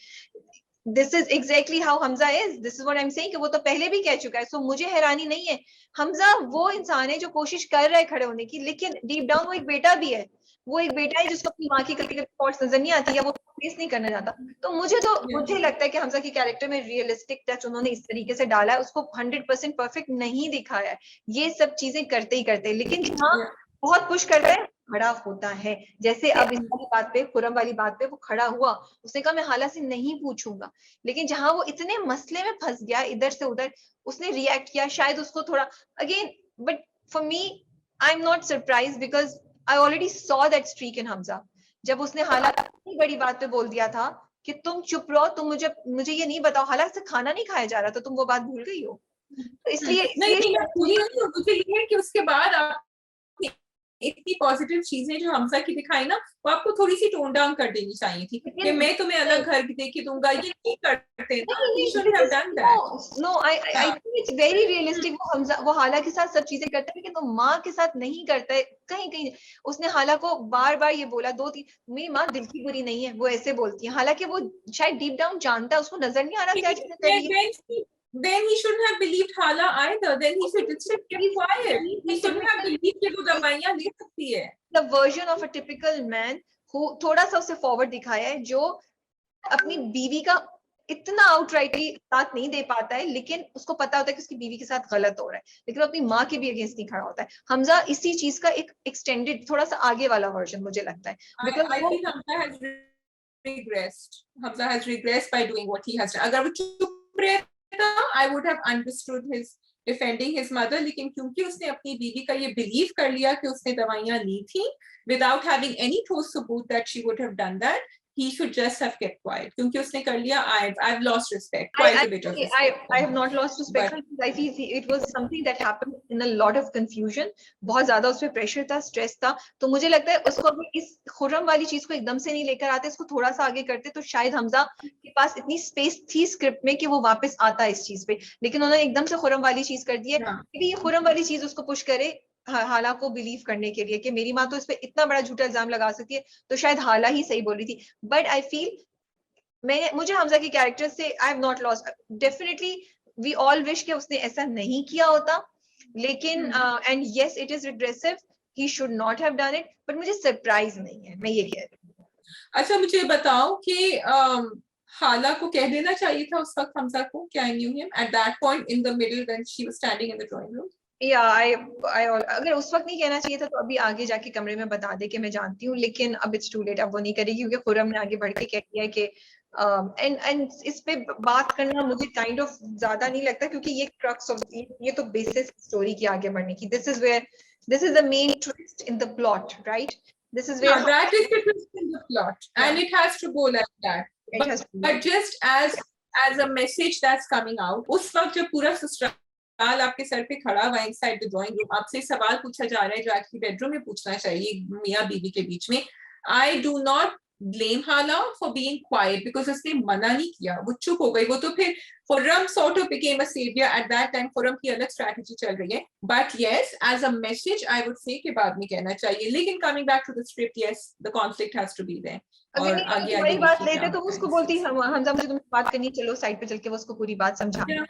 Speaker 1: This is exactly how Hamza is. This is what I am saying कि वो तो पहले भी कह चुका है. सो मुझे हैरानी नहीं है. हमजा वो इंसान है जो कोशिश कर रहा है खड़े होने की, लेकिन डीप डाउन वो एक बेटा भी है. वो एक बेटा है जिसको अपनी माँ की कभी थॉट्स नजर नहीं आती, या वो फेस नहीं करना चाहता. तो मुझे लगता है कि हमजा की कैरेक्टर में रियलिस्टिक टच उन्होंने इस तरीके से डाला है. उसको 100% परफेक्ट नहीं दिखाया है. ये सब चीजें करते ही करते, लेकिन हाँ बहुत पुश करता है, खड़ा होता है. जैसे अब इस वाली बात पे, खुरम वाली बात पे वो खड़ा हुआ. उसने कहा मैं हाला से नहीं पूछूंगा. लेकिन जहां वो इतने मसले में फंस गया इधर से उधर, उसने रिएक्ट किया. शायद उसको थोड़ा again, but for me I am not surprise because I already saw that streak इन हमजा. जब उसने हाला इतनी बड़ी बात पे बोल दिया था कि तुम चुप रहो, तुम मुझे ये नहीं बताओ, हाला से खाना नहीं खाया जा रहा था, तुम वो बात भूल गई हो. तो इसलिए
Speaker 2: मुझे ये है कि उसके बाद आप इतनी पॉजिटिव चीजें जो हमजा की दिखाई ना, वो आपको थोड़ी सी टोन डाउन कर देनी चाहिए थी कि मैं तुम्हें अलग घर दे के दूंगा. ये नहीं करते ना. He shouldn't have done that.
Speaker 1: No, I think it's very realistic. वो हाला के साथ सब चीजें करता है, लेकिन वो माँ के साथ नहीं करता है. कहीं कहीं उसने हाला को बार बार ये बोला, 2-3, मेरी माँ दिल की बुरी नहीं है, वो ऐसे बोलती है. हालांकि वो शायद डीप डाउन जानता है, उसको नजर नहीं आ रहा क्या चीजें कर रही है.
Speaker 2: Then he shouldn't have believed Hala either. Then he should just have kept quiet. He shouldn't have believed कि वो दवाइयाँ ले सकती है.
Speaker 1: The version of a typical man who थोड़ा सा उसे फॉरवर्ड दिखाया है, जो अपनी बीवी का इतना आउटराइटली साथ नहीं दे पाता है, लेकिन उसको पता होता है कि उसकी बीवी के साथ गलत हो रहा है, लेकिन अपनी माँ के भी अगेंस्ट नहीं खड़ा होता है. हमजा इसी चीज का एक एक्सटेंडेड, थोड़ा सा आगे वाला वर्जन मुझे लगता है.
Speaker 2: I think Hamza has regressed. Hamza has regressed by doing what he has done. अगर वो चुप रहता, I would have understood his defending his mother. लेकिन क्योंकि उसने अपनी बीवी का ये बिलीव कर लिया कि उसने दवाइयाँ ली थी, without having any ठोस सबूत that she would have done that, he should just have kept quiet. क्योंकि उसने कर लिया. I've lost respect, quite a bit of respect.
Speaker 1: I have not lost respect. I feel it was something that happened in a lot of confusion. बहुत ज्यादा उसपे pressure था, stress था. तो मुझे लगता है उसको अगर इस खुर्रम वाली चीज को एकदम से नहीं लेकर आते, इसको थोड़ा सा आगे करते, तो शायद हमजा के पास इतनी स्पेस थी स्क्रिप्ट में कि वो वापस आता है इस चीज पे. लेकिन उन्होंने एकदम से खुर्रम वाली चीज कर दी है कि ये खुर्रम वाली चीज उसको पुश करे हाला को बिलीव करने के लिए कि मेरी माँ तो इस पे इतना बड़ा झूठा इल्जाम लगा सकती है, तो शायद हाला ही सही बोल रही थी. बट आई फील मुझे हमजा की कैरेक्टर से I have not lost. Definitely we all wish कि उसने ऐसा नहीं किया होता, लेकिन and yes it is regressive, he should not have done it, but मुझे सरप्राइज नहीं है, मैं ये कह रही हूँ.
Speaker 2: अच्छा मुझे बताओ कि हाला को कह देना चाहिए था उस वक्त हमजा को कि I knew him at that point in the middle when she was standing in the drawing room.
Speaker 1: अगर उस वक्त नहीं कहना चाहिए था तो अभी आगे जाके कमरे में बता दे कि मैं जानती हूँ, लेकिन अब इट्स टू लेट. अब वो नहीं करेगी क्योंकि खुर्रम ने आगे बढ़ के कह दिया है कि एंड इस पे बात करना मुझे काइंड ऑफ ज्यादा नहीं लगता, क्योंकि ये क्रक्स ऑफ, ये तो बेसिस स्टोरी की आगे बढ़ने की. This is the main twist in the plot, right? This is where
Speaker 2: that is the twist in the plot, and it has to go like that. But just as a message that's coming out, उस वक्त जब पूरा ससुराल आपके sir पे खड़ा हुआ है inside the drawing room, आपसे सवाल पूछा जा रहा है जो एक्चुअली बेडरूम में पूछना चाहिए मियाँ बीवी के बीच में. I do not blame Hala for being quiet because उसने मना नहीं किया, वो चुप हो गई. वो तो फिर Khurram sort of became a savior at that time. Khurram की अलग strategy चल रही है. But yes, as a message, I would say कि बाद में कहना चाहिए. लेकिन coming back to the script, yes, the conflict has to be there.
Speaker 1: अगर
Speaker 2: और
Speaker 1: नहीं
Speaker 2: आगे
Speaker 1: तुम्हारी
Speaker 2: आगे
Speaker 1: बात
Speaker 2: देखिए
Speaker 1: लेते
Speaker 2: क्या
Speaker 1: तो
Speaker 2: होता
Speaker 1: उसको
Speaker 2: है.
Speaker 1: बोलती हमजा मुझे तुमसे बात करनी, चलो साइड पे चल के वो उसको पूरी बात समझा
Speaker 2: Yeah.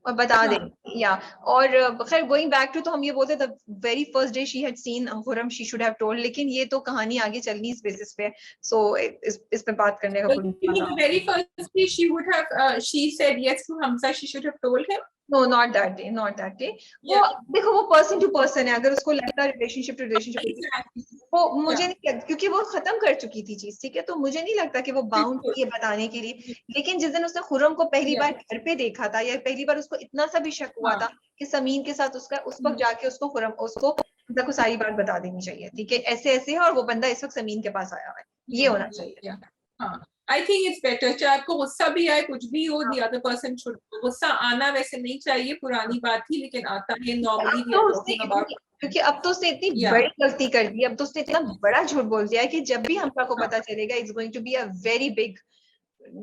Speaker 1: और बता
Speaker 2: हाँ.
Speaker 1: दे या. और खैर गोइंग बैक टू, तो हम ये बोलते the very first day she had seen Khurram she should have told, लेकिन ये तो कहानी आगे चलनी इस बेसिस पे, सो इस पे बात करने का कोई
Speaker 2: The very first day she would have, she said yes to Hamza, she should have told him.
Speaker 1: No not that day, not that day. वो
Speaker 2: Yeah.
Speaker 1: देखो वो पर्सन टू पर्सन है, अगर उसको लगता है रिलेशनशिप टू रिलेशनशिप
Speaker 2: Exactly.
Speaker 1: वो मुझे
Speaker 2: Yeah.
Speaker 1: नहीं लगता, क्योंकि वो खत्म कर चुकी थी चीज, ठीक है, तो मुझे नहीं लगता कि वो बाउंड
Speaker 2: बिल्कुल.
Speaker 1: थी ये बताने के लिए. लेकिन जिस दिन उसने खुर्रम को पहली
Speaker 2: Yeah.
Speaker 1: बार घर पे देखा था, या पहली बार उसको इतना सा भी शक हुआ
Speaker 2: हाँ.
Speaker 1: था कि समीन के साथ उसका, उस वक्त जाके उसको खुर्रम उसको को सारी बात बता देनी चाहिए, ठीक है, ऐसे ऐसे है और वो बंदा इस वक्त समीन के पास आया हुआ है, ये होना चाहिए.
Speaker 2: Yeah. हाँ. I think it's better. चाहे आपको गुस्सा भी आए, कुछ भी हो, the other person should. गुस्सा आना वैसे नहीं चाहिए, पुरानी बात थी, लेकिन आता है. Normally we are talking about.
Speaker 1: क्योंकि अब तो उसने इतनी
Speaker 2: Yeah.
Speaker 1: बड़ी गलती कर दी, अब तो उसने इतना बड़ा झूठ बोल दिया है कि जब भी हमजा को पता चलेगा it's going to be a very big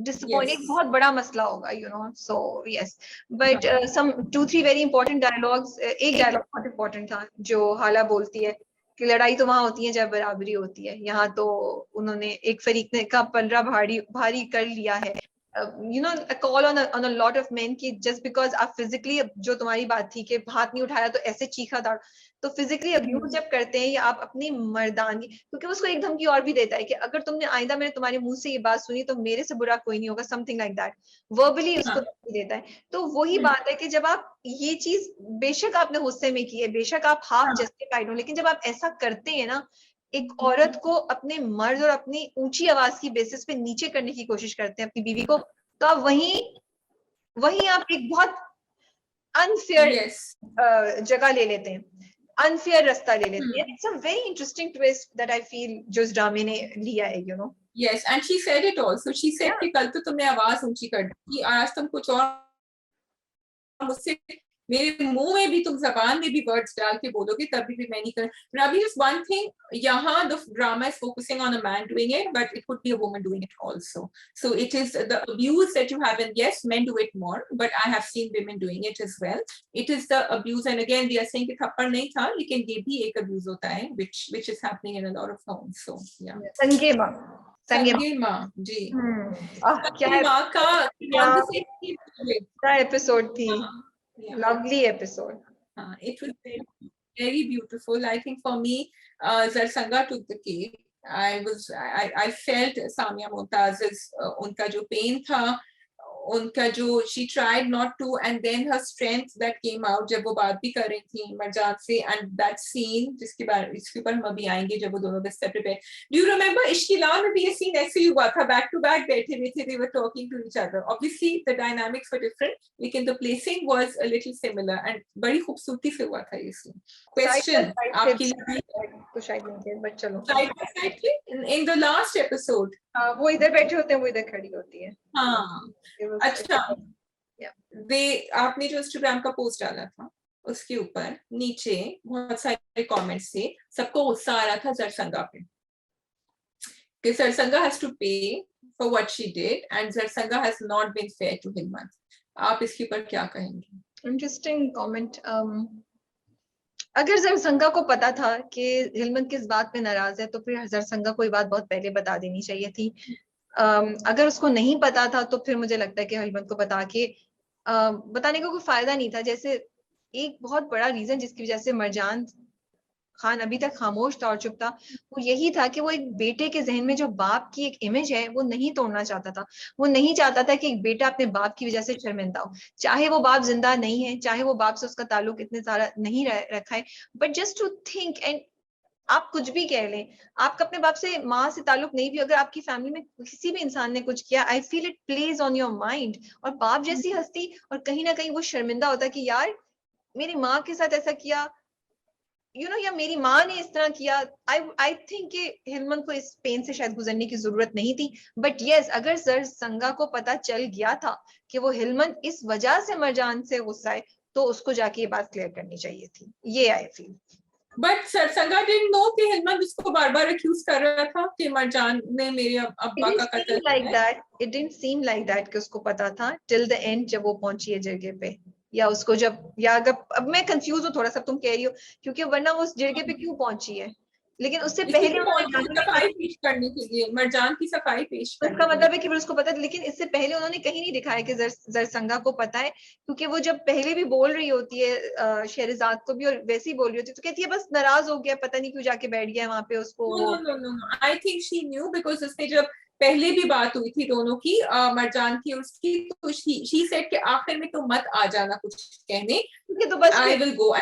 Speaker 1: disappointing,
Speaker 2: Yes.
Speaker 1: बहुत बड़ा मसला होगा, you know. So yes, but some 2-3 very important dialogues. एक dialogue बहुत important था जो हाला बोलती है कि लड़ाई तो वहां होती है जब बराबरी होती है, यहाँ तो उन्होंने एक फरीक ने का पलड़ा भारी भारी कर लिया है. You know, a call on a lot of men कि just because आप physically, जो तुम्हारी बात थी कि हाथ नहीं उठाया तो ऐसे चीखा था, तो फिजिकली अब्यूज जब करते हैं या आप अपनी मर्दानगी, क्योंकि उसको एक धमकी और भी देता है कि अगर तुमने आइंदा मैंने तुम्हारे मुंह से ये बात सुनी तो मेरे से बुरा कोई नहीं होगा, समथिंग लाइक दैट, वर्बली उसको धमकी देता है. तो वही बात है कि जब आप ये चीज, बेशक आपने गुस्से में की है, बेशक आप हाफ जस्टिफाइड हो, लेकिन जब आप ऐसा करते हैं ना, एक औरत को अपने मर्द और अपनी ऊंची आवाज की बेसिस पे नीचे करने की कोशिश करते हैं अपनी बीवी को, तो आप वही आप एक बहुत अनफेयर
Speaker 2: Yes.
Speaker 1: जगह ले लेते हैं, अनफेयर रास्ता ले लेते हैं. It's a very interesting twist that I feel जो इस ड्रामे ने लिया है, you know.
Speaker 2: Yes, and she said it also. She said कि कल तो तुमने आवाज ऊंची कर दी, आज तुम कुछ और मुझसे, मेरे मुंह में भी तुम जबान में भी वर्ड्स डाल के बोलोगे, तभी भी मैं नहीं कर. Rabi, just one thing, यहाँ the drama is focusing on a man doing it, but it could be a woman doing it also. So it is the abuse that you have, and yes, men do it more, but I have seen women doing it as well. It is the abuse, and again they are saying कि थप्पड़ नहीं था, लेकिन ये भी एक abuse होता है, which is happening in a lot of homes. So yeah.
Speaker 1: संगे
Speaker 2: माँ जी.
Speaker 1: क्या
Speaker 2: माँ का
Speaker 1: एपिसोड थी, lovely episode.
Speaker 2: It was very, very beautiful. I think for me, Zarsanga took the cake. I felt Samia Mumtaz's उनका जो pain था, उनका जो she tried not to, and then her strength that came out जब वो बात भी कर रही थी मरजान से, and that scene जिसके बारे इसके ऊपर हम अभी आएंगे जब वो दोनों बिस्तर पे बैठे. Do you remember इश्किला में भी ये scene ऐसे ही हुआ था, back to back बैठे हुए थे, they were talking to each other. Obviously the dynamics were different, लेकिन the placing was a little similar, and बड़ी खूबसूरती से हुआ था ये scene. Question आपके लिए
Speaker 1: तो शायद नहीं थे, but चलो.
Speaker 2: Side by side in the last episode.
Speaker 1: वो इधर बैठे होते हैं, वो इधर खड़ी होती है.
Speaker 2: हाँ. अच्छा, आपने जो इंस्टाग्राम का पोस्ट डाला था उसके ऊपर नीचे बहुत सारे कमेंट्स थे, सबको गुस्सा आ रहा था जरसंगा पे कि जरसंगा has to pay for what she did and जरसंगा has not been fair to Hilmat. आप इसके ऊपर क्या कहेंगे?
Speaker 1: Interesting comment. अगर जरसंगा को पता था कि हिलमत किस बात पे नाराज है, तो फिर जरसंगा को ये बात बहुत पहले बता देनी चाहिए थी. अगर उसको नहीं पता था तो फिर मुझे लगता है कि हिलमत को बताने का कोई फायदा नहीं था. जैसे एक बहुत बड़ा रीजन जिसकी वजह से मरजान खान अभी तक खामोश था और चुप था, वो यही था कि वो एक बेटे के जहन में जो बाप की एक इमेज है वो नहीं तोड़ना चाहता था. वो नहीं चाहता था कि एक बेटा अपने बाप की वजह से शर्मिंदा हो, चाहे वो बाप जिंदा नहीं है, चाहे वो बाप से उसका ताल्लुक इतने सारा नहीं रखा है, but just to think, and आप कुछ भी कह लें, आपका अपने बाप से, माँ से ताल्लुक नहीं भी, अगर आपकी फैमिली में किसी भी इंसान ने कुछ किया, I feel it plays on your mind. और बाप जैसी हस्ती, और कहीं ना कहीं वो शर्मिंदा होता है कि यार मेरी माँ के साथ ऐसा किया, यू नो, या मेरी माँ ने इस तरह किया. आई थिंक कि हिलमत को इस पेन से शायद गुजरने की जरूरत नहीं थी. बट यस, अगर जरसंगा को पता चल गया था कि वो हिलमत इस वजह से मरजान से गुस्सा है, तो उसको जाके ये बात क्लियर करनी चाहिए थी. ये आई फील.
Speaker 2: बट सरसंगा डिडंट नो कि हिलमत उसको बार बार अक्यूज कर रहा था कि मरजान ने मेरे अब्बा का कत्ल किया है।
Speaker 1: It didn't seem like that कि उसको पता था till the end जब वो पहुंची है जगह पे, या उसको जब, या अगर, अब मैं कंफ्यूज हूँ थोड़ा सा, तुम कह रही हो क्योंकि वरना वो उस जगह पे क्यों पहुंची है, लेकिन उससे
Speaker 2: इसी
Speaker 1: पहले
Speaker 2: की
Speaker 1: उन्होंने
Speaker 2: पहुंची
Speaker 1: जाने
Speaker 2: सफाई पेश करने के लिए, मरजान की सफाई पेश
Speaker 1: तो
Speaker 2: करने
Speaker 1: इसका
Speaker 2: के
Speaker 1: मतलब
Speaker 2: लिए।
Speaker 1: है कि फिर उसको पता था, लेकिन इससे पहले उन्होंने कहीं नहीं दिखाया कि जरसंगा को पता है, क्योंकि वो जब पहले भी बोल रही होती है शहरजाद को भी, और वैसे ही बोल रही होती है, तो कहती है बस नाराज हो गया, पता नहीं क्यों जाके बैठ गया वहां पे उसको
Speaker 2: no no no no, I think she knew because उसने जब पहले भी बात हुई थी दोनों की, मरजान की और उसकी, तो शी सेड कि आखिर में तो मत आ जाना कुछ कहने,
Speaker 1: तो बस
Speaker 2: आई विल गो।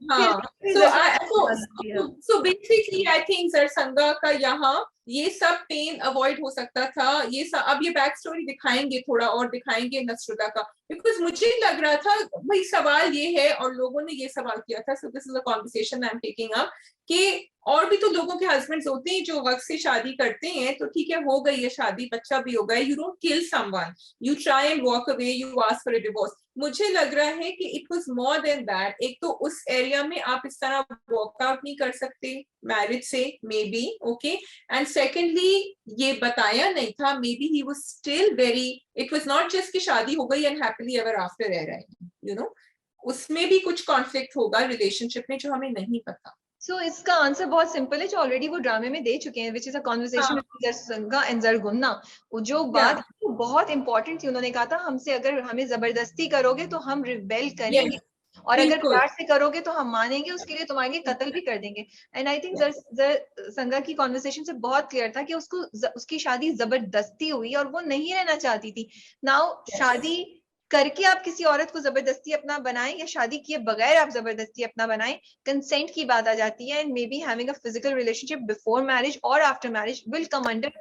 Speaker 1: फिर
Speaker 2: हाँ,
Speaker 1: जरसंगा को बता दिया।
Speaker 2: so basically I think सरसंगा का यहाँ ये सब पेन अवॉइड हो सकता था, ये सब अब ये बैक स्टोरी दिखाएंगे, थोड़ा और दिखाएंगे नसरुल्लाह का, बिकॉज मुझे लग रहा था भाई सवाल ये है और लोगों ने ये सवाल किया था, so this is a conversation I am taking up, कि और भी तो लोगों के हस्बैंड्स होते हैं जो वक्त से शादी करते हैं, तो ठीक है हो गई है शादी, बच्चा भी हो गया, you don't kill someone, you try and walk away, you ask for a divorce. मुझे लग रहा है कि it was more than that, एक तो उस एरिया में आप इस तरह वॉकआउट नहीं कर सकते मैरिज से, may be okay, and secondly ये बताया नहीं था, may be he was still very, it was not just कि शादी हो गई एंड हैप्पीली एवर आफ्टर रह रहे हैं, यू नो, उसमें भी कुछ कॉन्फ्लिक्ट होगा रिलेशनशिप में जो हमें नहीं पता।
Speaker 1: सो इसका आंसर बहुत सिंपल है, जो ऑलरेडी वो ड्रामे में दे चुके हैं, विच इज अ कॉन्वर्सेशन
Speaker 2: हाँ,
Speaker 1: बिटवीन जरसंगा एंड जरगुन्ना। वो जो
Speaker 2: या
Speaker 1: बात वो बहुत इंपॉर्टेंट थी, उन्होंने कहा था हमसे अगर हमें जबरदस्ती करोगे तो हम रिबेल
Speaker 2: यस,
Speaker 1: करेंगे, और अगर
Speaker 2: बिल्कुल,
Speaker 1: प्यार से करोगे तो हम मानेंगे, उसके लिए तुम्हारे कत्ल भी कर देंगे। एंड आई थिंक जरसंगा की कॉन्वर्सेशन से बहुत क्लियर था कि उसको उसकी शादी जबरदस्ती हुई और वो नहीं रहना चाहती थी। नाउ शादी करके आप किसी औरत को जबरदस्ती अपना बनाएं, या शादी किए बगैर आप जबरदस्ती अपना बनाएं, कंसेंट की बात आ जाती है, and may be having a physical relationship before marriage और after marriage will come under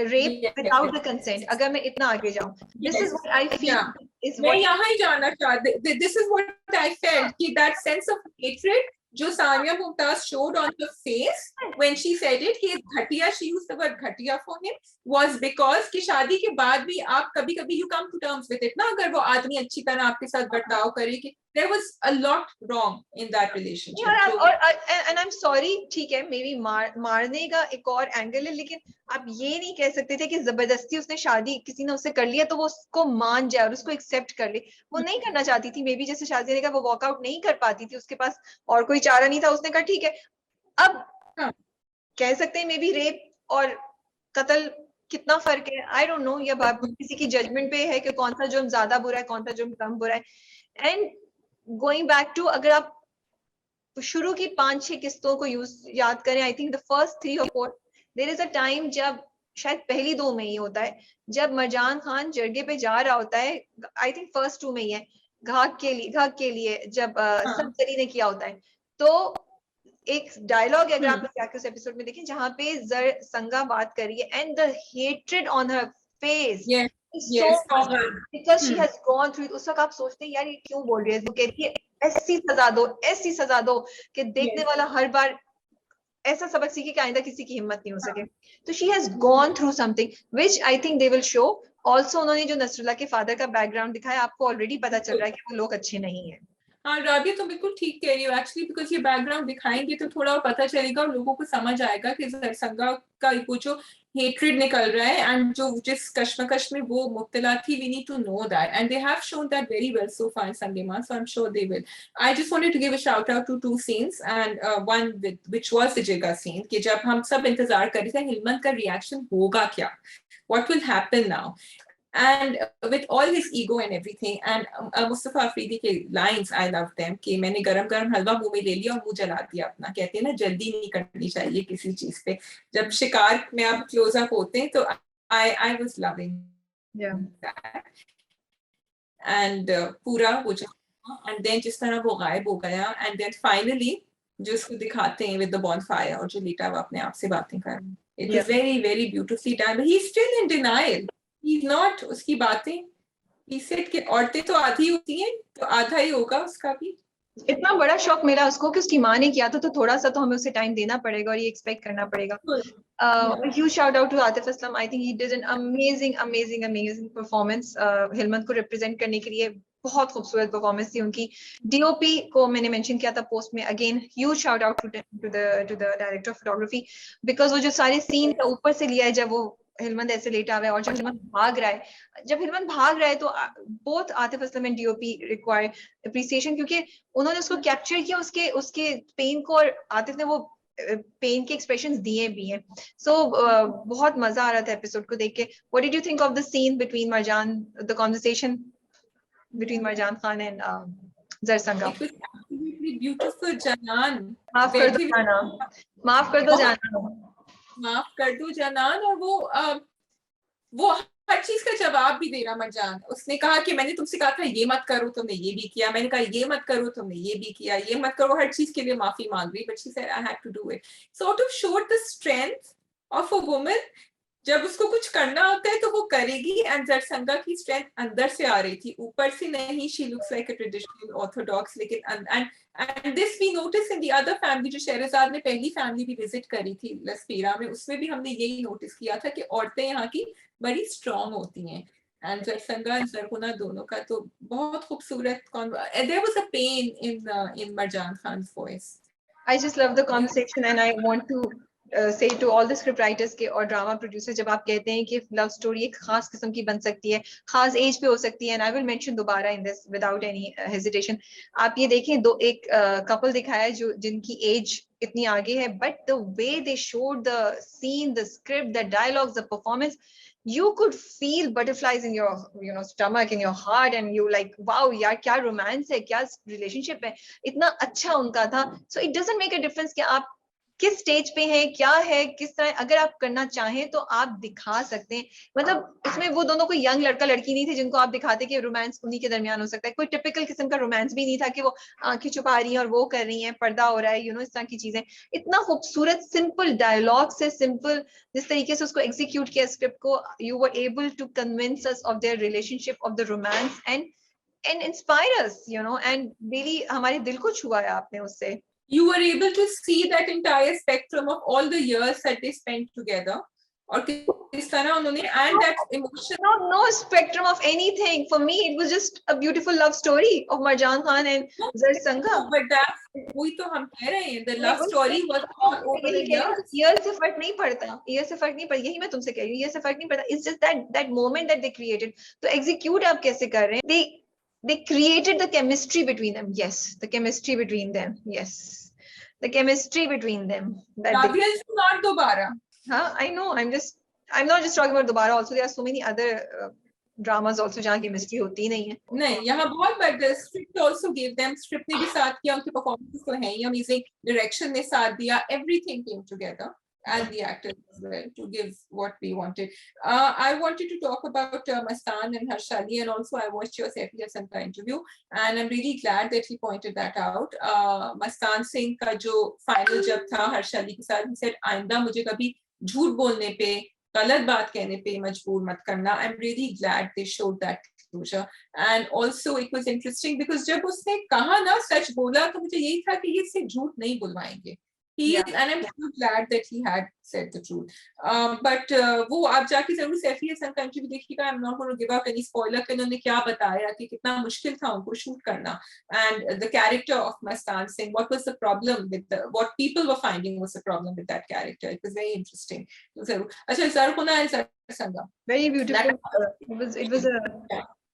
Speaker 1: rape without the consent, अगर मैं इतना आगे जाऊं। दिस इज व्हाट आई
Speaker 2: या
Speaker 1: फील इज
Speaker 2: मैं
Speaker 1: व्हाट।
Speaker 2: यहाँ ही जाना चाहती, this is what I felt कि दैट सेंस ऑफ हेट्रेड जो Sania Mumtaz showed on her face when she said it कि घटिया, she used the word घटिया for him, was because कि शादी के बाद भी आप कभी कभी you come to terms with it ना, अगर वो आदमी अच्छी तरह आपके साथ बर्ताव करे, कि there was a lot wrong in that relationship।
Speaker 1: और एंड आई एम सॉरी, ठीक है, मे बी मारने का एक और एंगल है, लेकिन आप ये नहीं कह सकते थे कि जबरदस्ती उसने शादी किसी ने उससे कर लिया तो वो उसको मान जाए और उसको एक्सेप्ट कर ले। वो नहीं करना चाहती थी, मे बी जैसे शादी ने कहा वो वॉकआउट नहीं कर पाती थी, उसके पास और कोई चारा नहीं था, उसने कहा ठीक है। अब
Speaker 2: हाँ,
Speaker 1: कह सकते हैं मे बी रेप और कत्ल कितना फर्क है, आई डोंट नो, या किसी की जजमेंट पे है कि कौन सा जुर्म ज्यादा बुरा है, कौन सा जुर्म कम बुरा है। एंड गोइंग बैक टू, अगर आप शुरू की 5-6 किस्तों को याद करें, आई थिंक द फर्स्ट 3 और 4, देयर इज अ टाइम जब, शायद पहली 2 में ही होता है, जब मरजान खान जरगे पे जा रहा होता है, आई थिंक फर्स्ट 2 में ही है, घाक के लिए जब
Speaker 2: हाँ,
Speaker 1: सनसरी ने किया होता है, तो एक डायलॉग है, अगर आप
Speaker 2: हम्म,
Speaker 1: जाके उस एपिसोड में देखें, जहां पे जरसंगा बात कर रही है, and the hatred on her face
Speaker 2: yes,
Speaker 1: so
Speaker 2: yes,
Speaker 1: much, because she
Speaker 2: hmm,
Speaker 1: has gone through. उस वक्त आप सोचते हैं यार ये क्यों बोल रही है, वो कहती है ऐसी सजा दो, ऐसी सजा दो कि देखने
Speaker 2: yes,
Speaker 1: वाला हर बार ऐसा सबक सीखे कि आइंदा किसी की हिम्मत नहीं हो सके। तो she has gone through something which I think they will show. Also उन्होंने जो नसरुल्लाह के फादर का बैकग्राउंड दिखाया, आपको ऑलरेडी पता चल रहा है कि वो लोग अच्छे नहीं है।
Speaker 2: हाँ राबिया तो बिल्कुल ठीक कह रही हो एक्चुअली, बिकॉज ये बैकग्राउंड दिखाएंगे तो थोड़ा पता चलेगा और लोगों को समझ आएगा कि सरसंगा का वो जो हेट्रेड निकल रहा है एंड जो जिस कश्मकश में वो मुब्तला थी, we need to know that and they have shown that very well so far संगीमा, so I am sure they will. I just wanted to give a shout out to 2 scenes and one with which was the जिगा scene, कि जब हम सब इंतजार कर रहे थे हिलमत का रिएक्शन होगा क्या, what will happen now, and with all his ego and everything, and Mustafa Afridi के lines I love them कि मैंने गरम गरम हलवा मुंह में ले लिया और मुंह जला दिया अपना, कहते हैं ना जल्दी नहीं करनी चाहिए किसी चीज पे, जब शिकार में आप क्लोज अप होते हैं, तो I was loving
Speaker 1: Yeah.
Speaker 2: that and पूरा वो जो and then जिस तरह वो गायब हो गया and then finally जो उसको दिखाते हैं with the bonfire और जो लेटा हुआ अपने आप से बातें कर, it
Speaker 1: Yeah.
Speaker 2: was very very beautifully done, but he's still in denial, he's not, उसकी बातें he said कि औरतें तो आधी होती हैं तो आधा ही होगा उसका भी।
Speaker 1: इतना बड़ा शौक मिला उसको कि उसकी माँ ने किया था, तो थोड़ा सा तो हमें उसे टाइम देना पड़ेगा और ये एक्सपेक्ट करना पड़ेगा। Huge shout out to Atif Aslam. I think he did an amazing performance. हिलमत को represent करने के लिए बहुत खूबसूरत परफॉर्मेंस थी उनकी। डीओपी को मैंने मेंशन किया था पोस्ट में, again huge shout out to the director of photography, because वो जो सारे सीन का ऊपर से लिया है, जब वो हिलमंद ऐसे लेटा हुआ है और जब हिलमंद भाग रहा है, तो both Atif Aslam and DOP require appreciation, क्योंकि उन्होंने उसको कैप्चर किया, उसके उसके पेन को, और आतिफ ने वो पेन के एक्सप्रेशंस दिए भी हैं। सो बहुत मजा आ रहा था एपिसोड को देख के। What did you think of the scene between Marjan, the conversation between Marjan Khan and Zarsanga?
Speaker 2: It was absolutely beautiful, Janan.
Speaker 1: माफ कर दो
Speaker 2: बैठे
Speaker 1: जाना, माफ कर दो जाना,
Speaker 2: माफ कर दो जनान। और वो हर चीज का जवाब भी दे रहा मरजान। उसने कहा कि मैंने तुमसे कहा था ये मत करो, तुमने ये भी किया, मैंने कहा ये मत करो, तुमने ये भी किया, ये मत करो, हर चीज के लिए माफी मांग रही, but she said I had to do it. Sort of showed the strength of a woman. जब उसको कुछ करना होता है तो वो करेगी। एंड जरसंगा की स्ट्रेंथ अंदर से आ रही थी, ऊपर से नहीं। She looks like a traditional orthodox, लेकिन and this we notice in the other family. जो शहरजाद ने पहली फैमिली भी विजिट करी थी लसपीरा में, उसमें भी हमने यही नोटिस किया था कि औरतें यहाँ की बड़ी स्ट्रॉन्ग होती हैं। एंड जरसंगा एंड जरकुना दोनों का तो बहुत खूबसूरत there was a pain in Marjan Khan's voice.
Speaker 1: I just love the conversation and I want to say to all the script writers के और ड्रामा प्रोड्यूसर, जब आप कहते हैं कि लव स्टोरी एक खास किस्म की बन सकती है, खास एज पे हो सकती है, एंड आई विल मेंशन दोबारा in this without any hesitation. आप ये देखें, एक कपल दिखाया है जो जिनकी एज इतनी आगे है, but the way they showed the scene, the script, the dialogues, the performance, you could feel butterflies in your stomach, in your heart, and you like, wow यार क्या रोमांस है, क्या रिलेशनशिप है, इतना अच्छा उनका था। So it doesn't make a difference कि आप किस स्टेज पे हैं, क्या है, किस तरह, अगर आप करना चाहें तो आप दिखा सकते हैं। मतलब इसमें वो दोनों कोई यंग लड़का लड़की नहीं थे जिनको आप दिखाते कि रोमांस उन्हीं के दरमियान हो सकता है। कोई टिपिकल किस्म का रोमांस भी नहीं था कि वो आंखें छुपा रही हैं और वो कर रही हैं, पर्दा हो रहा है, इस तरह की चीजें। इतना खूबसूरत सिंपल डायलॉग से, सिंपल जिस तरीके से उसको एग्जीक्यूट किया स्क्रिप्ट को, you were able to convince us of their relationship, of the romance, and inspire us, and really हमारे दिल को छुआ है आपने उससे।
Speaker 2: You were able to see that entire spectrum of all the years that they spent together. और किस तरह उन्होंने, and that emotion.
Speaker 1: No spectrum of anything. For me, it was just a beautiful love story of Marjan Khan and Zarsanga.
Speaker 2: But that, वही तो हम कह रहे हैं, the love story was all over the years.
Speaker 1: Years से फर्क नहीं पड़ता, years से फर्क नहीं पड़ता, यही मैं तुमसे कह रही हूँ, years से फर्क नहीं पड़ता। It's just that moment that they created. तो execute आप कैसे कर रहे हैं? They created the chemistry between them. Yes, the chemistry between them. Yes, the chemistry between them.
Speaker 2: Gabriel not दोबारा.
Speaker 1: Huh? I know. I'm not just talking about दोबारा. Also, there are so many other dramas also जहाँ chemistry होती नहीं है।
Speaker 2: नहीं, यहाँ बहुत better. Script also gave them. Script ने भी साथ किया, उनकी performances तो हैं ही amazing. Direction ने साथ दिया. Everything came together. And the actors as well to give what we wanted. I wanted to talk about Mastan and Harshali, and also I watched your Saif Ali Hasan ka interview, and I'm really glad that he pointed that out. Mastan Singh का जो final जब था Harshali के साथ, he said आइंदा मुझे कभी झूठ बोलने पे, गलत बात कहने पे मजबूर मत करना. I'm really glad they showed that closure. And also it was interesting because जब उसने कहा ना सच बोला, तो मुझे यही था कि ये इससे झूठ नहीं बुलवाएंगे. And I'm so glad that he had said the truth. But वो आप जाके जरूर सैफ अली हसन का इंटरव्यू देखिएगा. I'm not going to give out any spoiler कि उन्होंने क्या बताया कि कितना मुश्किल था उनको शूट करना. And the character of Mastan Singh, what was the problem with what people were finding was the problem with that character. It was very interesting. जरूर. अच्छा, Zarkuna and Zarsanga.
Speaker 1: Very beautiful. It was a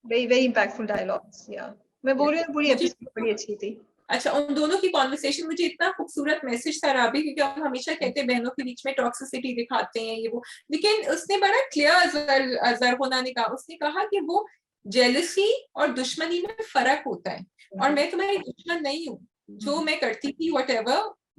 Speaker 1: very very impactful dialogues. Yeah. मैं बोल रही हूँ पूरी episode बड़ी अच्छी थी.
Speaker 2: अच्छा, उन दोनों की कॉन्वर्सेशन, मुझे इतना खूबसूरत मैसेज था राबी, क्योंकि हम हमेशा कहते हैं बहनों के बीच में टॉक्सिसिटी दिखाते हैं ये वो, लेकिन उसने बड़ा क्लियर, जरहोना ने कहा, उसने कहा कि वो जेलसी और दुश्मनी में फर्क होता है, और मैं तुम्हारी दुश्मन नहीं हूँ. जो मैं करती थी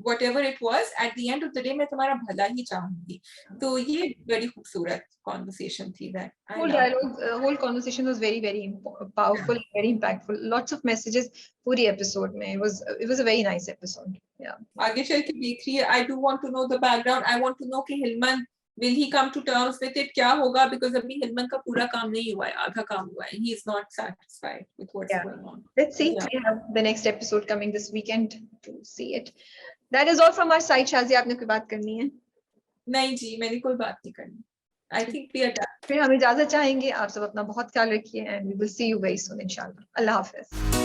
Speaker 2: whatever it was, at the end of the day मैं तुम्हारा भला ही चाहूंगी. तो ये बड़ी खूबसूरत कॉन्वर्सेशन थी. that
Speaker 1: whole dialogue, whole conversation was very very powerful, very impactful, lots of messages पूरी एपिसोड में. it was a very nice episode. Yeah.
Speaker 2: आगे चल के देख रही है. I do want to know the background. I want to know कि Hillman, will he come to terms with it? क्या होगा? Because अभी हिलमन का पूरा काम नहीं हुआ है, आधा काम हुआ है. He is not satisfied with what's going on.
Speaker 1: Let's see. We have the next episode coming this weekend to see it. That is all from our side. Shazia, आपने कोई बात करनी है?
Speaker 2: नहीं जी, मैंने कोई बात नहीं करनी. I think we are done.
Speaker 1: फिर हम इजाजत चाहेंगे, आप सब अपना बहुत ख्याल रखिए, and we will see you very soon इंशाल्लाह। अल्लाह हाफिज।